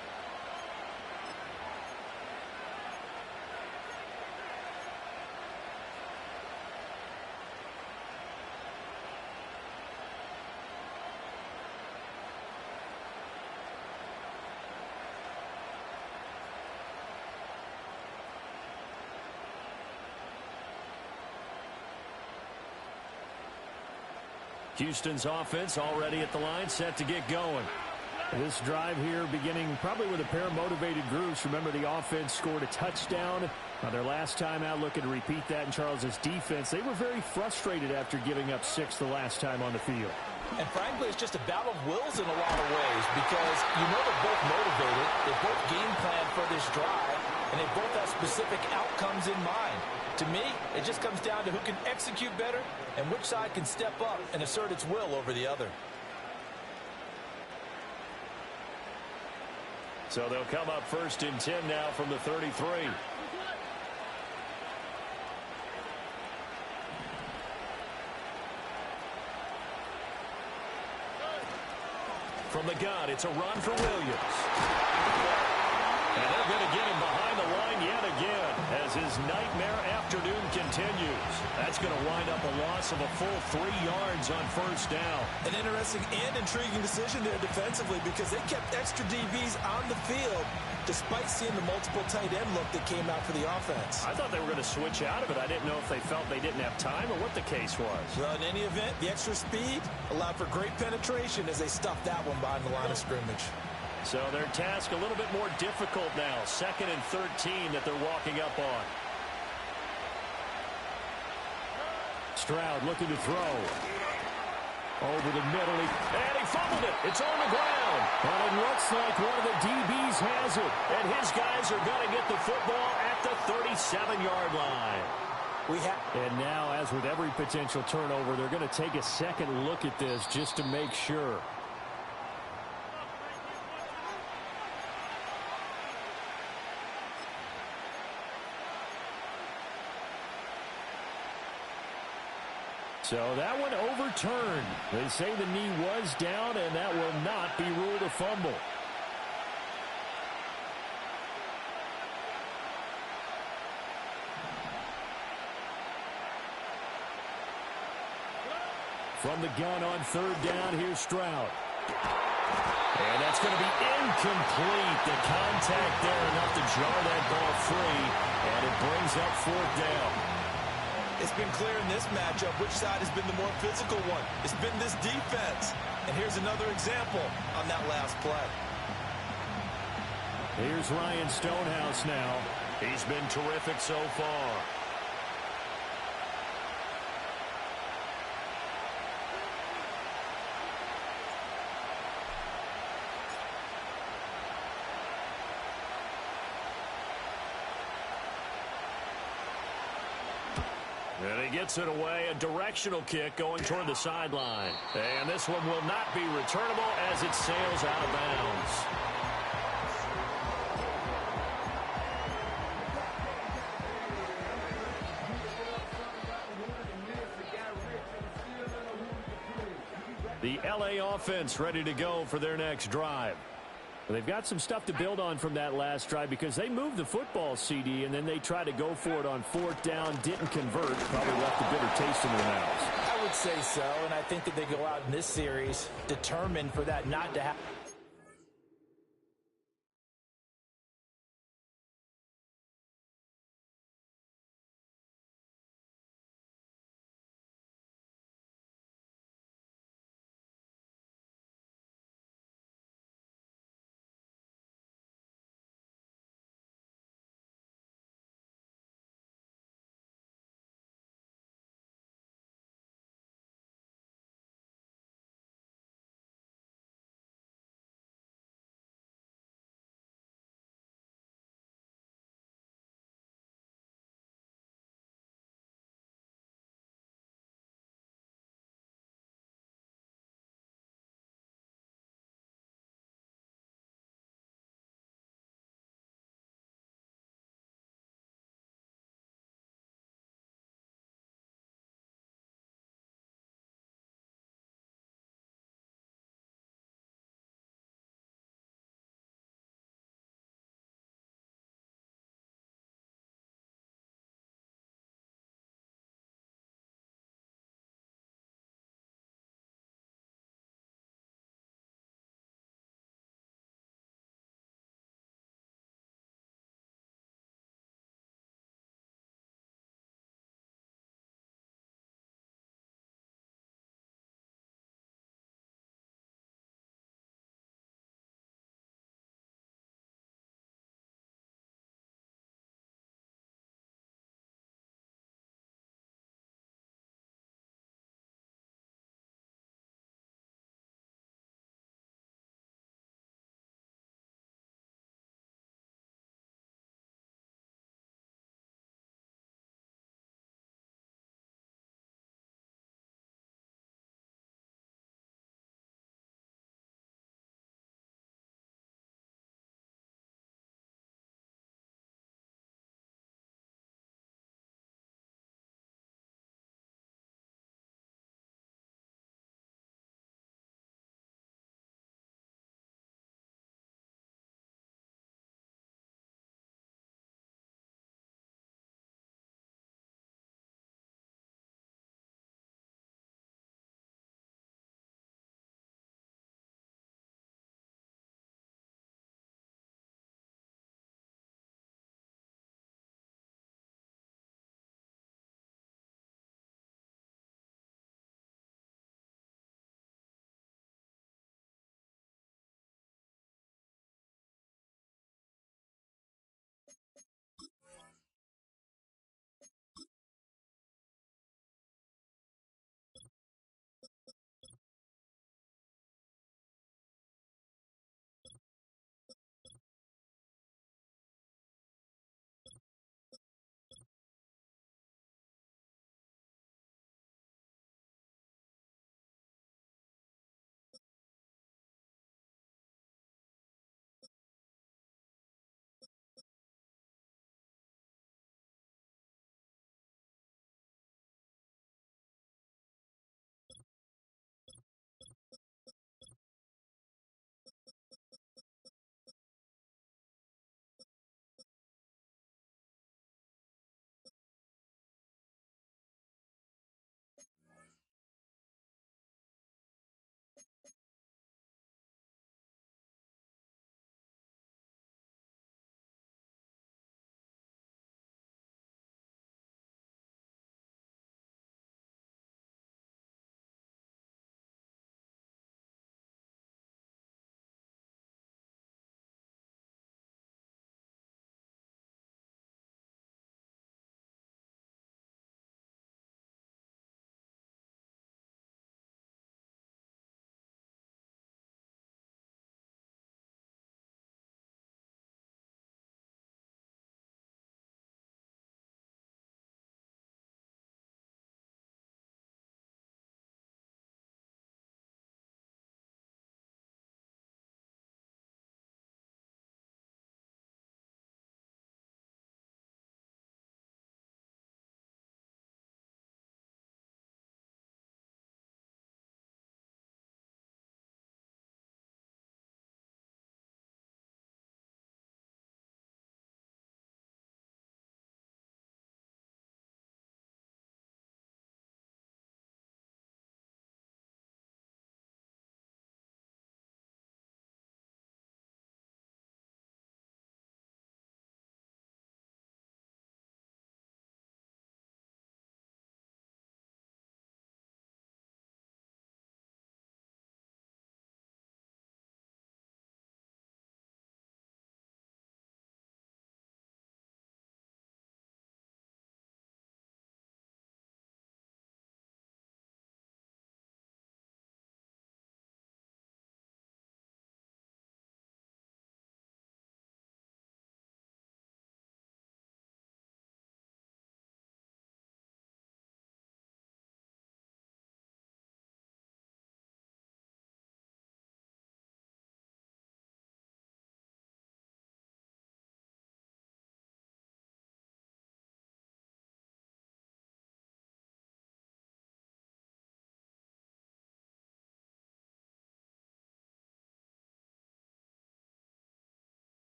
A: Houston's offense already at the line, set to get going.
E: This drive here beginning probably with a pair of motivated groups. Remember, the offense scored a touchdown their last time out. Looking to repeat that in Charles's defense. They were very frustrated after giving up 6 the last time on the field.
B: And frankly, it's just a battle of wills in a lot of ways because you know they're both motivated. They both game plan for this drive, and they both have specific outcomes in mind. To me, it just comes down to who can execute better and which side can step up and assert its will over the other.
A: So they'll come up 1st and 10 now from the 33. From the gun, it's a run for Williams. And they're going to get him behind the line yet again as his nightmare afternoon continues. That's going to wind up a loss of a full 3 yards on 1st down.
B: An interesting and intriguing decision there defensively because they kept extra DBs on the field despite seeing the multiple tight end look that came out for the offense.
A: I thought they were going to switch out of it. I didn't know if they felt they didn't have time or what the case was.
B: Well, in any event, the extra speed allowed for great penetration as they stuffed that one behind the line of scrimmage.
A: So their task a little bit more difficult now. 2nd and 13 that they're walking up on.
E: Stroud looking to throw. Over the middle.
A: And he fumbled it. It's on the ground.
E: And it looks like one of the DBs has it.
A: And his guys are going to get the football at the 37-yard line.
E: And now, as with every potential turnover, they're going to take a second look at this just to make sure. So that one overturned. They say the knee was down, and that will not be ruled a fumble. From the gun on 3rd down, here's Stroud.
A: And that's going to be incomplete. The contact there enough to jar that ball free, and it brings up 4th down.
B: It's been clear in this matchup which side has been the more physical one. It's been this defense. And here's another example on that last play.
E: Here's Ryan Stonehouse now.
A: He's been terrific so far. And he gets it away, a directional kick going toward the sideline. And this one will not be returnable as it sails out of bounds. The LA offense ready to go for their next drive.
E: They've got some stuff to build on from that last drive because they moved the football, CD, and then they tried to go for it on 4th down, didn't convert, probably left a bitter taste in their mouths.
B: I would say so, and I think that they go out in this series determined for that not to happen.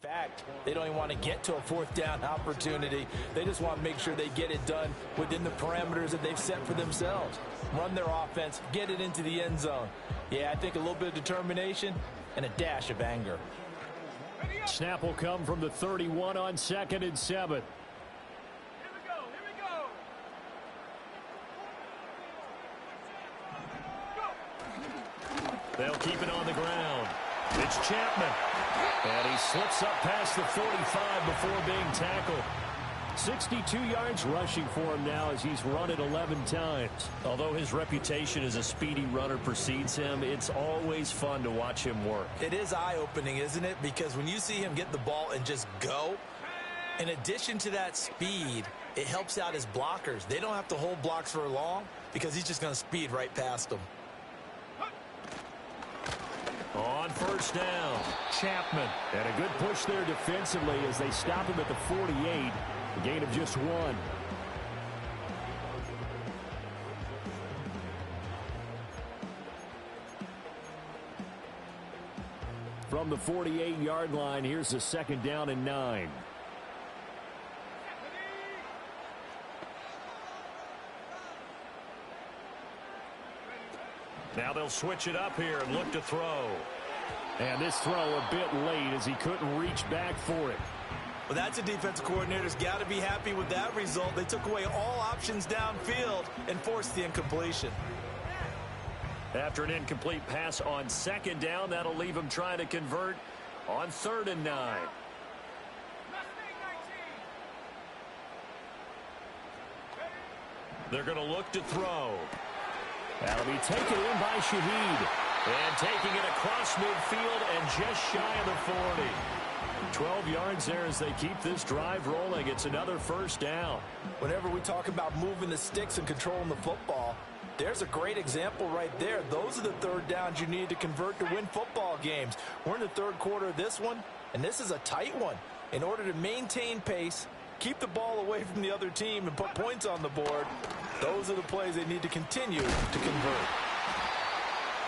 B: fact, they don't even want to get to a fourth down opportunity. They just want to make sure they get it done within the parameters that they've set for themselves. Run their offense, get it into the end zone. Yeah, I think a little bit of determination and a dash of anger.
E: Snap will come from the 31 on 2nd and 7. They'll keep it on the ground. It's Chapman. And he slips up past the 45 before being tackled. 62 yards rushing for him now as he's run it 11 times.
A: Although his reputation as a speedy runner precedes him, it's always fun to watch him work.
C: It is eye-opening, isn't it? Because when you see him get the ball and just go, in addition to that speed, it helps out his blockers. They don't have to hold blocks for long because he's just going to speed right past them.
E: On first down, Chapman. And a good push there defensively as they stop him at the 48. A gain of just 1. From the 48-yard line, here's a 2nd down and 9. Now they'll switch it up here and look to throw. And this throw a bit late as he couldn't reach back for it.
C: Well, that's a defensive coordinator's got to be happy with that result. They took away all options downfield and forced the incompletion.
E: After an incomplete pass on 2nd down, that'll leave him trying to convert on 3rd and 9. They're going to look to throw. That'll be taken in by Shaheed. And taking it across midfield and just shy of the 40. 12 yards there as they keep this drive rolling. It's another first down.
B: Whenever we talk about moving the sticks and controlling the football, there's a great example right there. Those are the third downs you need to convert to win football games. We're in the third quarter of this one, and this is a tight one. In order to maintain pace, keep the ball away from the other team, and put points on the board, those are the plays they need to continue to convert.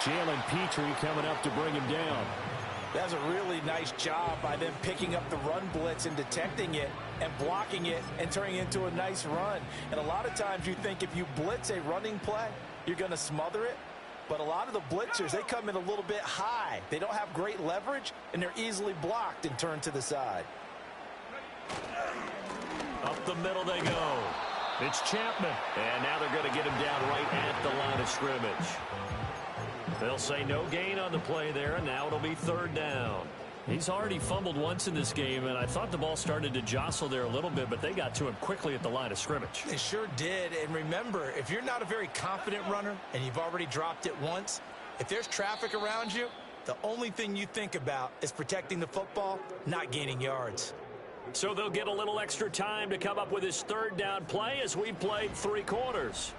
E: Jalen Petrie coming up to bring him down.
B: That's a really nice job by them picking up the run blitz and detecting it and blocking it and turning it into a nice run. And a lot of times you think if you blitz a running play, you're going to smother it. But a lot of the blitzers, they come in a little bit high. They don't have great leverage, and they're easily blocked and turned to the side.
E: Up the middle they go. It's Chapman. And now they're going to get him down right at the line of scrimmage. They'll say no gain on the play there, and now it'll be 3rd down. He's already fumbled once in this game, and I thought the ball started to jostle there a little bit, but they got to him quickly at the line of scrimmage.
C: They sure did. And remember, if you're not a very confident runner and you've already dropped it once, if there's traffic around you, the only thing you think about is protecting the football, not gaining yards.
E: So they'll get a little extra time to come up with his 3rd down play as we played 3 quarters.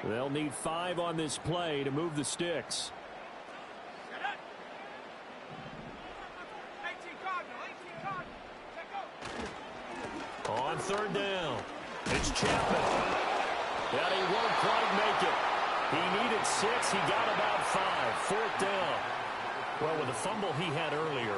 E: They'll need 5 on this play to move the sticks. On 3rd down, it's Chapman. But he won't quite make it. He needed 6. He got about 5. 4th down. Well, with the fumble he had earlier,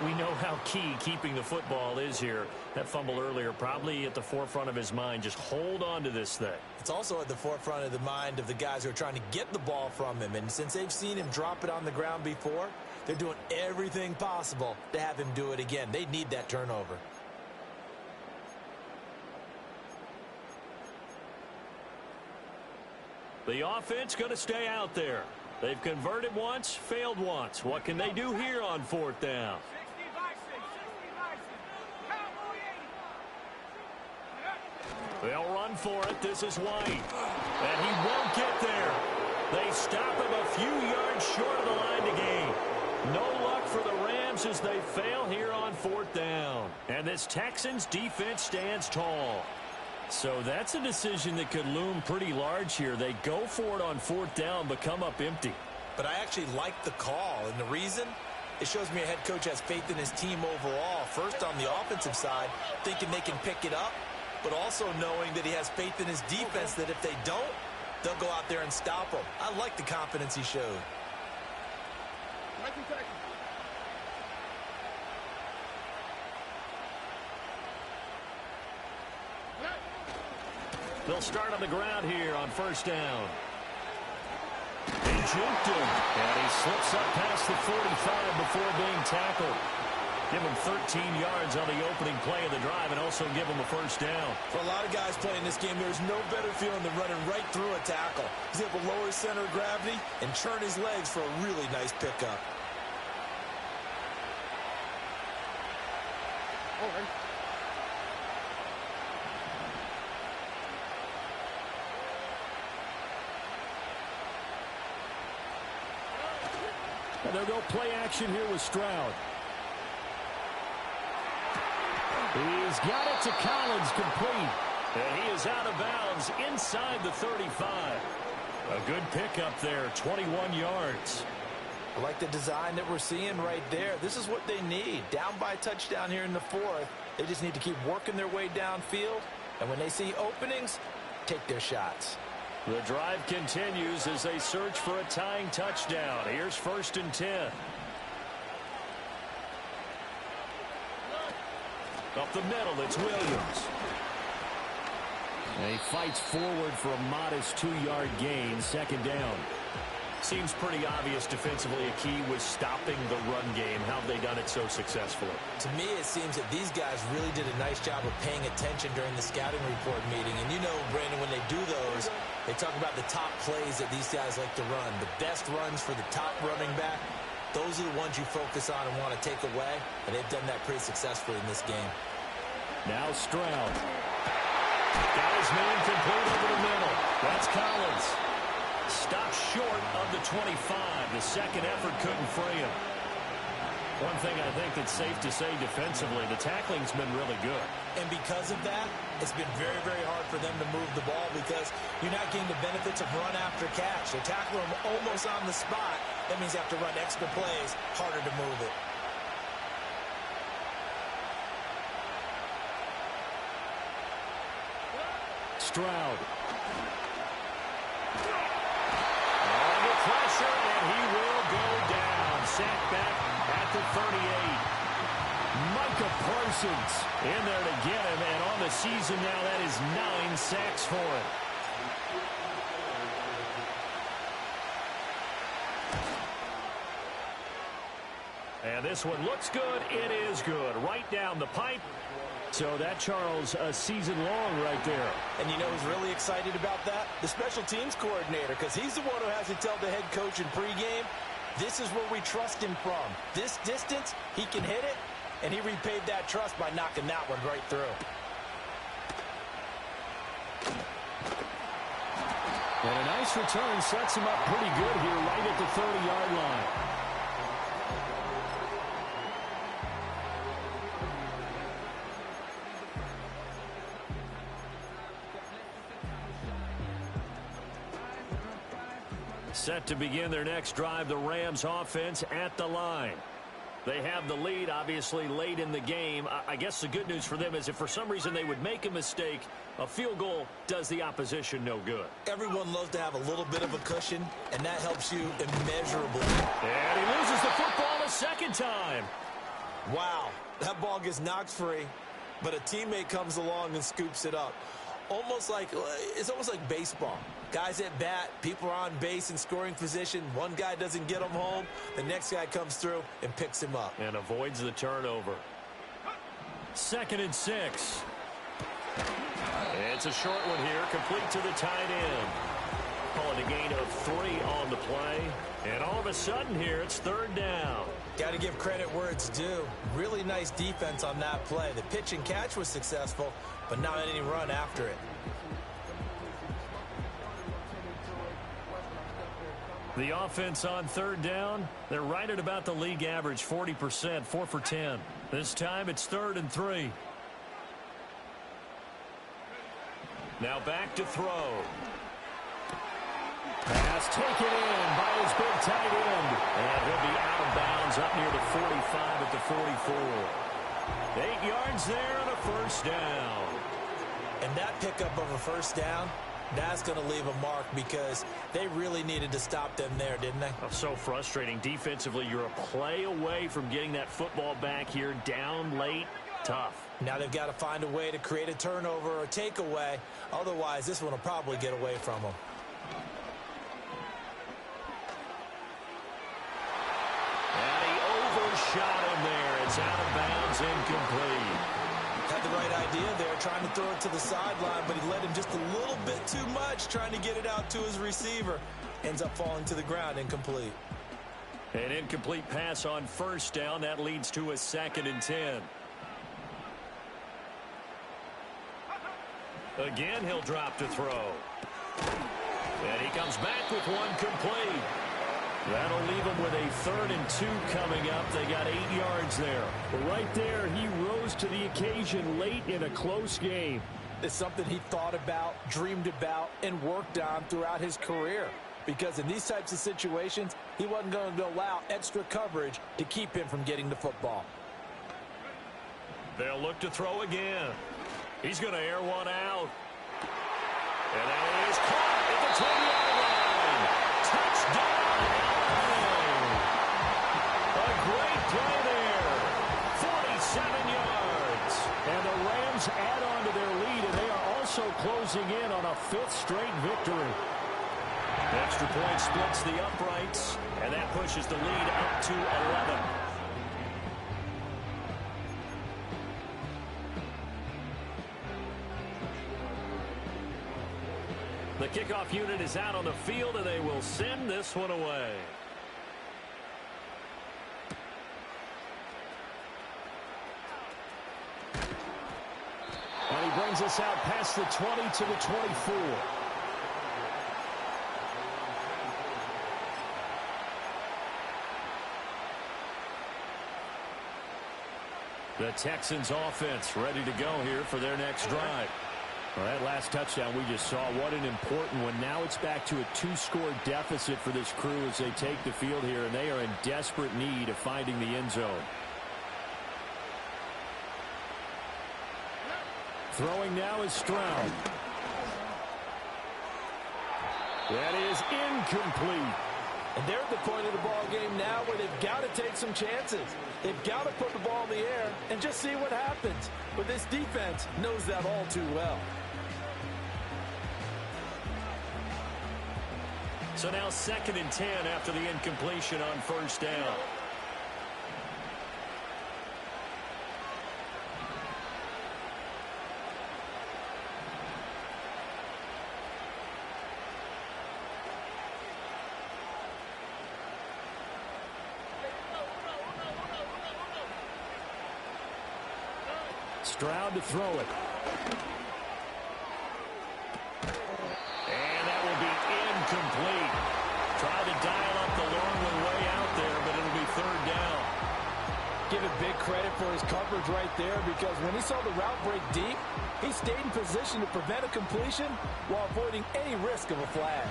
E: we know how key keeping the football is here. That fumble earlier probably at the forefront of his mind. Just hold on to this thing.
C: It's also at the forefront of the mind of the guys who are trying to get the ball from him. And since they've seen him drop it on the ground before, they're doing everything possible to have him do it again. They need that turnover.
E: The offense going to stay out there. They've converted once, failed once. What can they do here on 4th down? They'll run for it. This is White. And he won't get there. They stop him a few yards short of the line to gain. No luck for the Rams as they fail here on 4th down. And this Texans defense stands tall. So that's a decision that could loom pretty large here. They go for it on 4th down, but come up empty.
B: but I actually like the call. And the reason? It shows me a head coach has faith in his team overall. First, on the offensive side, thinking they can pick it up, but also knowing that he has faith in his defense that if they don't, they'll go out there and stop them. I like the confidence he showed.
A: They'll start on the ground here on first down. He juked him, and he slips up past the 45 before being tackled. Give him 13 yards on the opening play of the drive and also give him a first down.
B: For a lot of guys playing this game, there's no better feeling than running right through a tackle. He's able to lower his center of gravity and churn his legs for a really nice pickup.
D: All right.
E: And they'll go play action here with Stroud. He's got it to Collins, complete.
A: And he is out of bounds inside the 35. A good pickup there, 21 yards.
B: I like the design that we're seeing right there. This is what they need. Down by a touchdown here in the fourth. They just need to keep working their way downfield. And when they see openings, take their shots.
A: The drive continues as they search for a tying touchdown. Here's 1st and 10. Up the middle, it's Williams.
E: And he fights forward for a modest 2-yard gain, 2nd down.
A: Seems pretty obvious defensively a key was stopping the run game. How have they done it so successfully?
B: To me, it seems that these guys really did a nice job of paying attention during the scouting report meeting. And you know, Brandon, when they do those, they talk about the top plays that these guys like to run. The best runs for the top running back, those are the ones you focus on and want to take away. And they've done that pretty successfully in this game.
E: Now Stroud.
A: Got his man complete over the middle. That's Collins. Stopped short of the 25. The second effort couldn't free him. One thing I think that's safe to say defensively, the tackling's been really good.
B: And because of that, it's been very, very hard for them to move the ball because you're not getting the benefits of run after catch. They're tackling them almost on the spot. That means you have to run extra plays, harder to move it.
E: Stroud.
A: Under pressure, and he will go down. Sacked back at the 38.
E: Micah Parsons
A: In there to get him, and on the season now, that is 9 sacks for him. And this one looks good. It is good. Right down the pipe.
E: So that, Charles, a season long right there.
B: And you know who's really excited about that? The special teams coordinator, because he's the one who has to tell the head coach in pregame, this is where we trust him from. This distance, he can hit it, and he repaid that trust by knocking that one right through.
E: And a nice return sets him up pretty good here right at the 30-yard line.
A: Set to begin their next drive, the Rams offense at the line. They have the lead, obviously, late in the game. I guess the good news for them is if for some reason they would make a mistake, a field goal does the opposition no good.
B: Everyone loves to have a little bit of a cushion, and that helps you immeasurably.
A: And he loses the football a second time.
B: Wow, that ball gets knocked free, but a teammate comes along and scoops it up. It's almost like baseball. Guys at bat, people are on base in scoring position. One guy doesn't get him home. The next guy comes through and picks him up.
A: And avoids the turnover. 2nd and 6. It's a short one here, complete to the tight end. Call it a gain of 3 on the play. And all of a sudden here, it's 3rd down.
B: Got to give credit where it's due. Really nice defense on that play. The pitch and catch was successful, but not any run after it.
A: The offense on 3rd down, they're right at about the league average, 40%, 4 for 10. This time it's 3rd and 3. Now back to throw.
E: Pass pass taken in by his big tight end.
A: And he'll be out of bounds up near the 45 at the 44. 8 yards there and a first down.
B: And that pickup of a first down, that's going to leave a mark because they really needed to stop them there, didn't they?
A: Oh, so frustrating. Defensively, you're a play away from getting that football back here. Down late, tough.
B: Now they've got to find a way to create a turnover or takeaway. Otherwise, this one will probably get away from them.
A: And he overshot him there. It's out of bounds, incomplete.
B: Had the right idea there, trying to throw it to the sideline, but he led him just a little bit too much, trying to get it out to his receiver. Ends up falling to the ground, incomplete.
A: An incomplete pass on first down. That leads to a 2nd and 10. Again, he'll drop to throw. And he comes back with one complete. That'll leave him with a 3rd and 2 coming up. They got 8 yards there.
E: But right there, he rose to the occasion late in a close game.
B: It's something he thought about, dreamed about, and worked on throughout his career. Because in these types of situations, he wasn't going to allow extra coverage to keep him from getting the football.
A: They'll look to throw again. He's going to air one out. And that is caught at the 20-yard line. Touchdown! A great play there. 47 yards.
E: And the Rams add on to their lead, and they are also closing in on a 5th straight victory.
A: Extra point splits the uprights, and that pushes the lead up to 11. The kickoff unit is out on the field, and they will send this one away.
E: And he brings us out past the 20 to the 24.
A: The Texans offense ready to go here for their next drive.
E: Well, that last touchdown we just saw, what an important one. Now it's back to a 2-score deficit for this crew as they take the field here, and they are in desperate need of finding the end zone. Throwing now is Stroud. That is incomplete.
B: And they're at the point of the ball game now where they've got to take some chances. They've got to put the ball in the air and just see what happens. But this defense knows that all too well.
A: So now 2nd and 10 after the incompletion on first down.
E: Stroud to throw it.
A: And that will be incomplete. Tried to dial up the long one way out there, but it'll be 3rd down.
B: Give it big credit for his coverage right there, because when he saw the route break deep, he stayed in position to prevent a completion while avoiding any risk of a flag.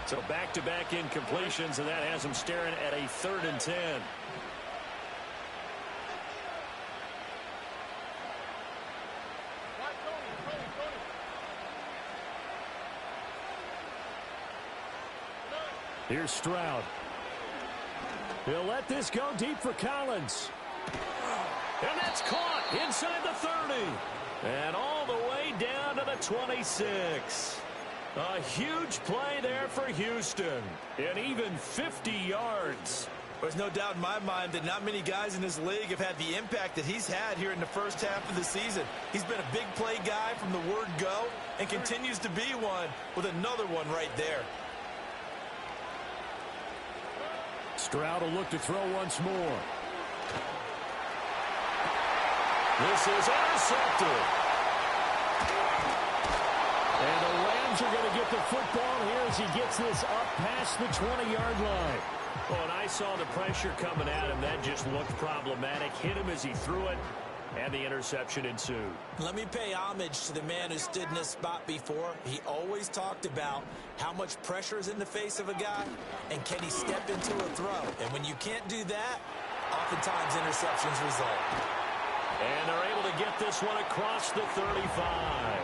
A: So back-to-back incompletions, and that has him staring at a 3rd and 10.
E: Here's Stroud. He'll let this go deep for Collins.
A: And that's caught inside the 30. And all the way down to the 26. A huge play there for Houston. And even 50 yards.
B: There's no doubt in my mind that not many guys in this league have had the impact that he's had here in the first half of the season. He's been a big play guy from the word go and continues to be one with another one right there.
E: Stroud will look to throw once more.
A: This is intercepted.
E: And the Rams are going to get the football here as he gets this up past the 20-yard line.
A: Oh, and I saw the pressure coming at him. That just looked problematic. Hit him as he threw it. and the interception ensued.
C: Let me pay homage to the man who stood in this spot before. He always talked about how much pressure is in the face of a guy, and can he step into a throw. And when you can't do that, oftentimes interceptions result.
A: And they're able to get this one across the 35.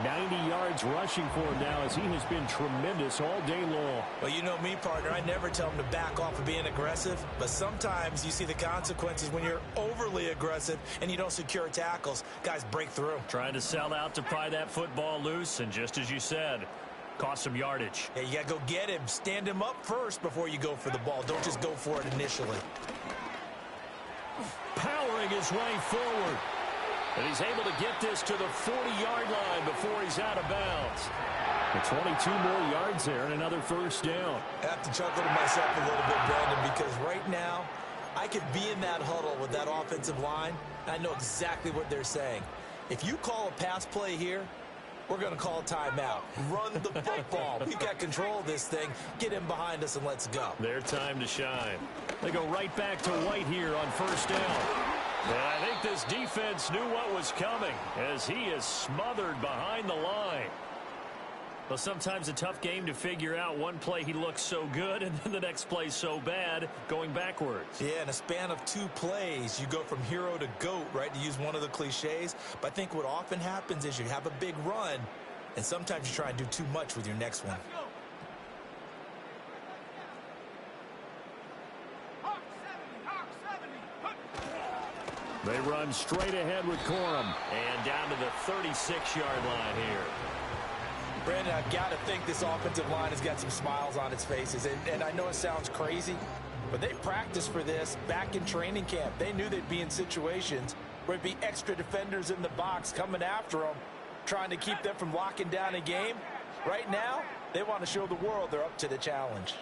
E: 90 yards rushing for him now as he has been tremendous all day long.
C: Well, you know me, partner. I never tell him to back off of being aggressive, but sometimes you see the consequences when you're overly aggressive and you don't secure tackles. Guys break through.
A: Trying to sell out to pry that football loose, and just as you said, cost some yardage.
C: Yeah, you got to go get him. Stand him up first before you go for the ball. Don't just go for it initially.
A: Powering his way forward. And he's able to get this to the 40-yard line before he's out of bounds.
E: The 22 more yards there and another first down.
C: I have to chuckle to myself a little bit, Brandon, because right now I could be in that huddle with that offensive line. And I know exactly what they're saying. If you call a pass play here, we're going to call a timeout. Run the football. We've got control of this thing. Get him behind us and let's go.
A: Their time to shine. They go right back to White here on first down. And I think this defense knew what was coming as he is smothered behind the line. Well, sometimes a tough game to figure out. One play he looks so good, and then the next play so bad, going backwards.
C: Yeah, in a span of 2 plays, you go from hero to GOAT, right, to use one of the cliches. But I think what often happens is you have a big run, and sometimes you try and do too much with your next one.
E: They run straight ahead with Corum.
A: And down to the 36-yard line here.
C: Brandon, I've got to think this offensive line has got some smiles on its faces. And I know it sounds crazy, but they practiced for this back in training camp. They knew they'd be in situations where it'd be extra defenders in the box coming after them, trying to keep them from locking down a game. Right now, they want to show the world they're up to the challenge.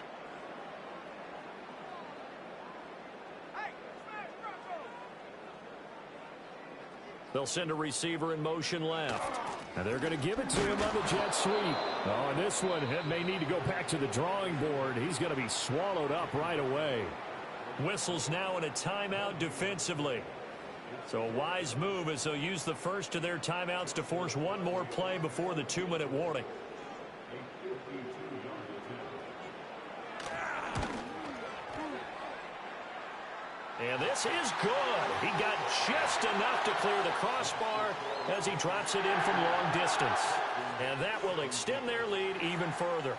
A: They'll send a receiver in motion left.
E: And they're going to give it to him on the jet sweep. Oh, and this one may need to go back to the drawing board. He's going to be swallowed up right away.
A: Whistles now in a timeout defensively. So a wise move as they'll use the first of their timeouts to force one more play before the 2-minute warning. And this is good. He got just enough to clear the crossbar as he drops it in from long distance. And that will extend their lead even further.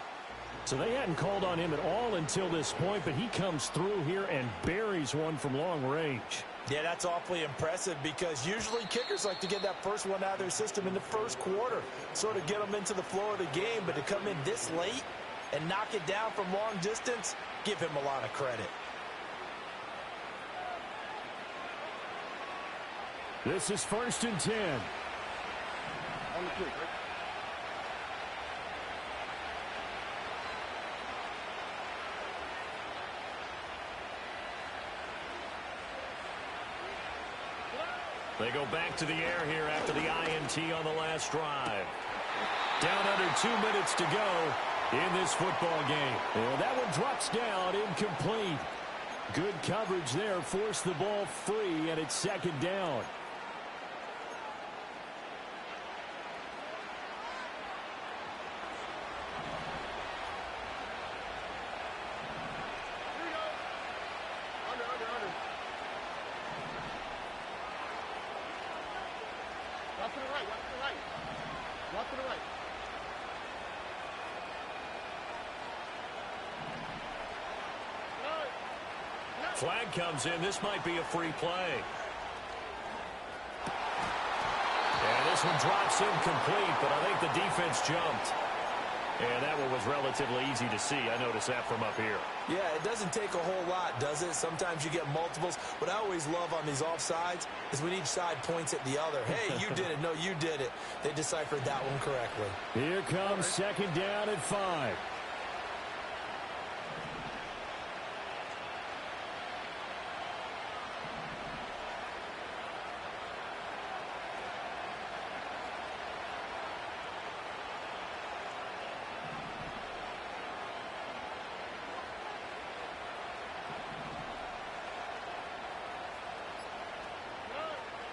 E: So they hadn't called on him at all until this point, but he comes through here and buries one from long range.
C: Yeah, that's awfully impressive because usually kickers like to get that first one out of their system in the first quarter, sort of get them into the flow of the game, but to come in this late and knock it down from long distance, give him a lot of credit.
E: This is 1st and 10.
D: On the quick, right?
A: They go back to the air here after the INT on the last drive. Down under 2 minutes to go in this football game.
E: Well, that one drops down, incomplete. Good coverage there, forced the ball free, and it's 2nd down.
D: Walk to the right, walk to the right. Walk to the right.
A: Flag comes in. This might be a free play. And this one drops incomplete, but I think the defense jumped. And that one was relatively easy to see. I noticed that from up here.
C: Yeah, it doesn't take a whole lot, does it? Sometimes you get multiples. What I always love on these offsides is when each side points at the other. Hey, you did it. No, you did it. They deciphered that one correctly.
E: Here comes 2nd down at 5.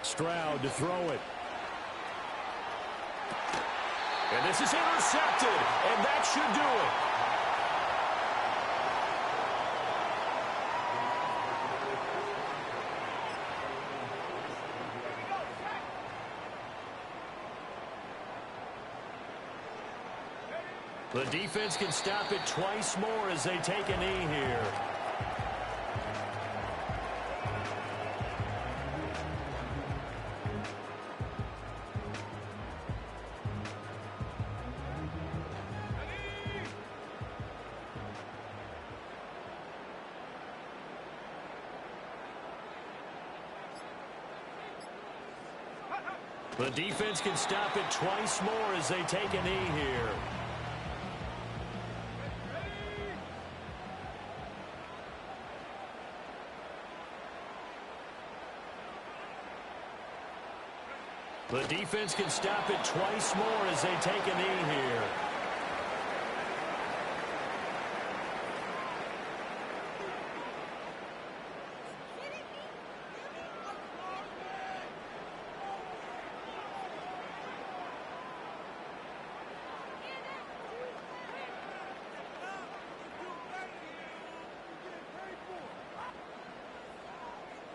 E: Stroud to throw it.
A: And this is intercepted, and that should do it. The defense can stop it twice more as they take a knee here. The defense can stop it twice more as they take a knee here. The defense can stop it twice more as they take a knee here.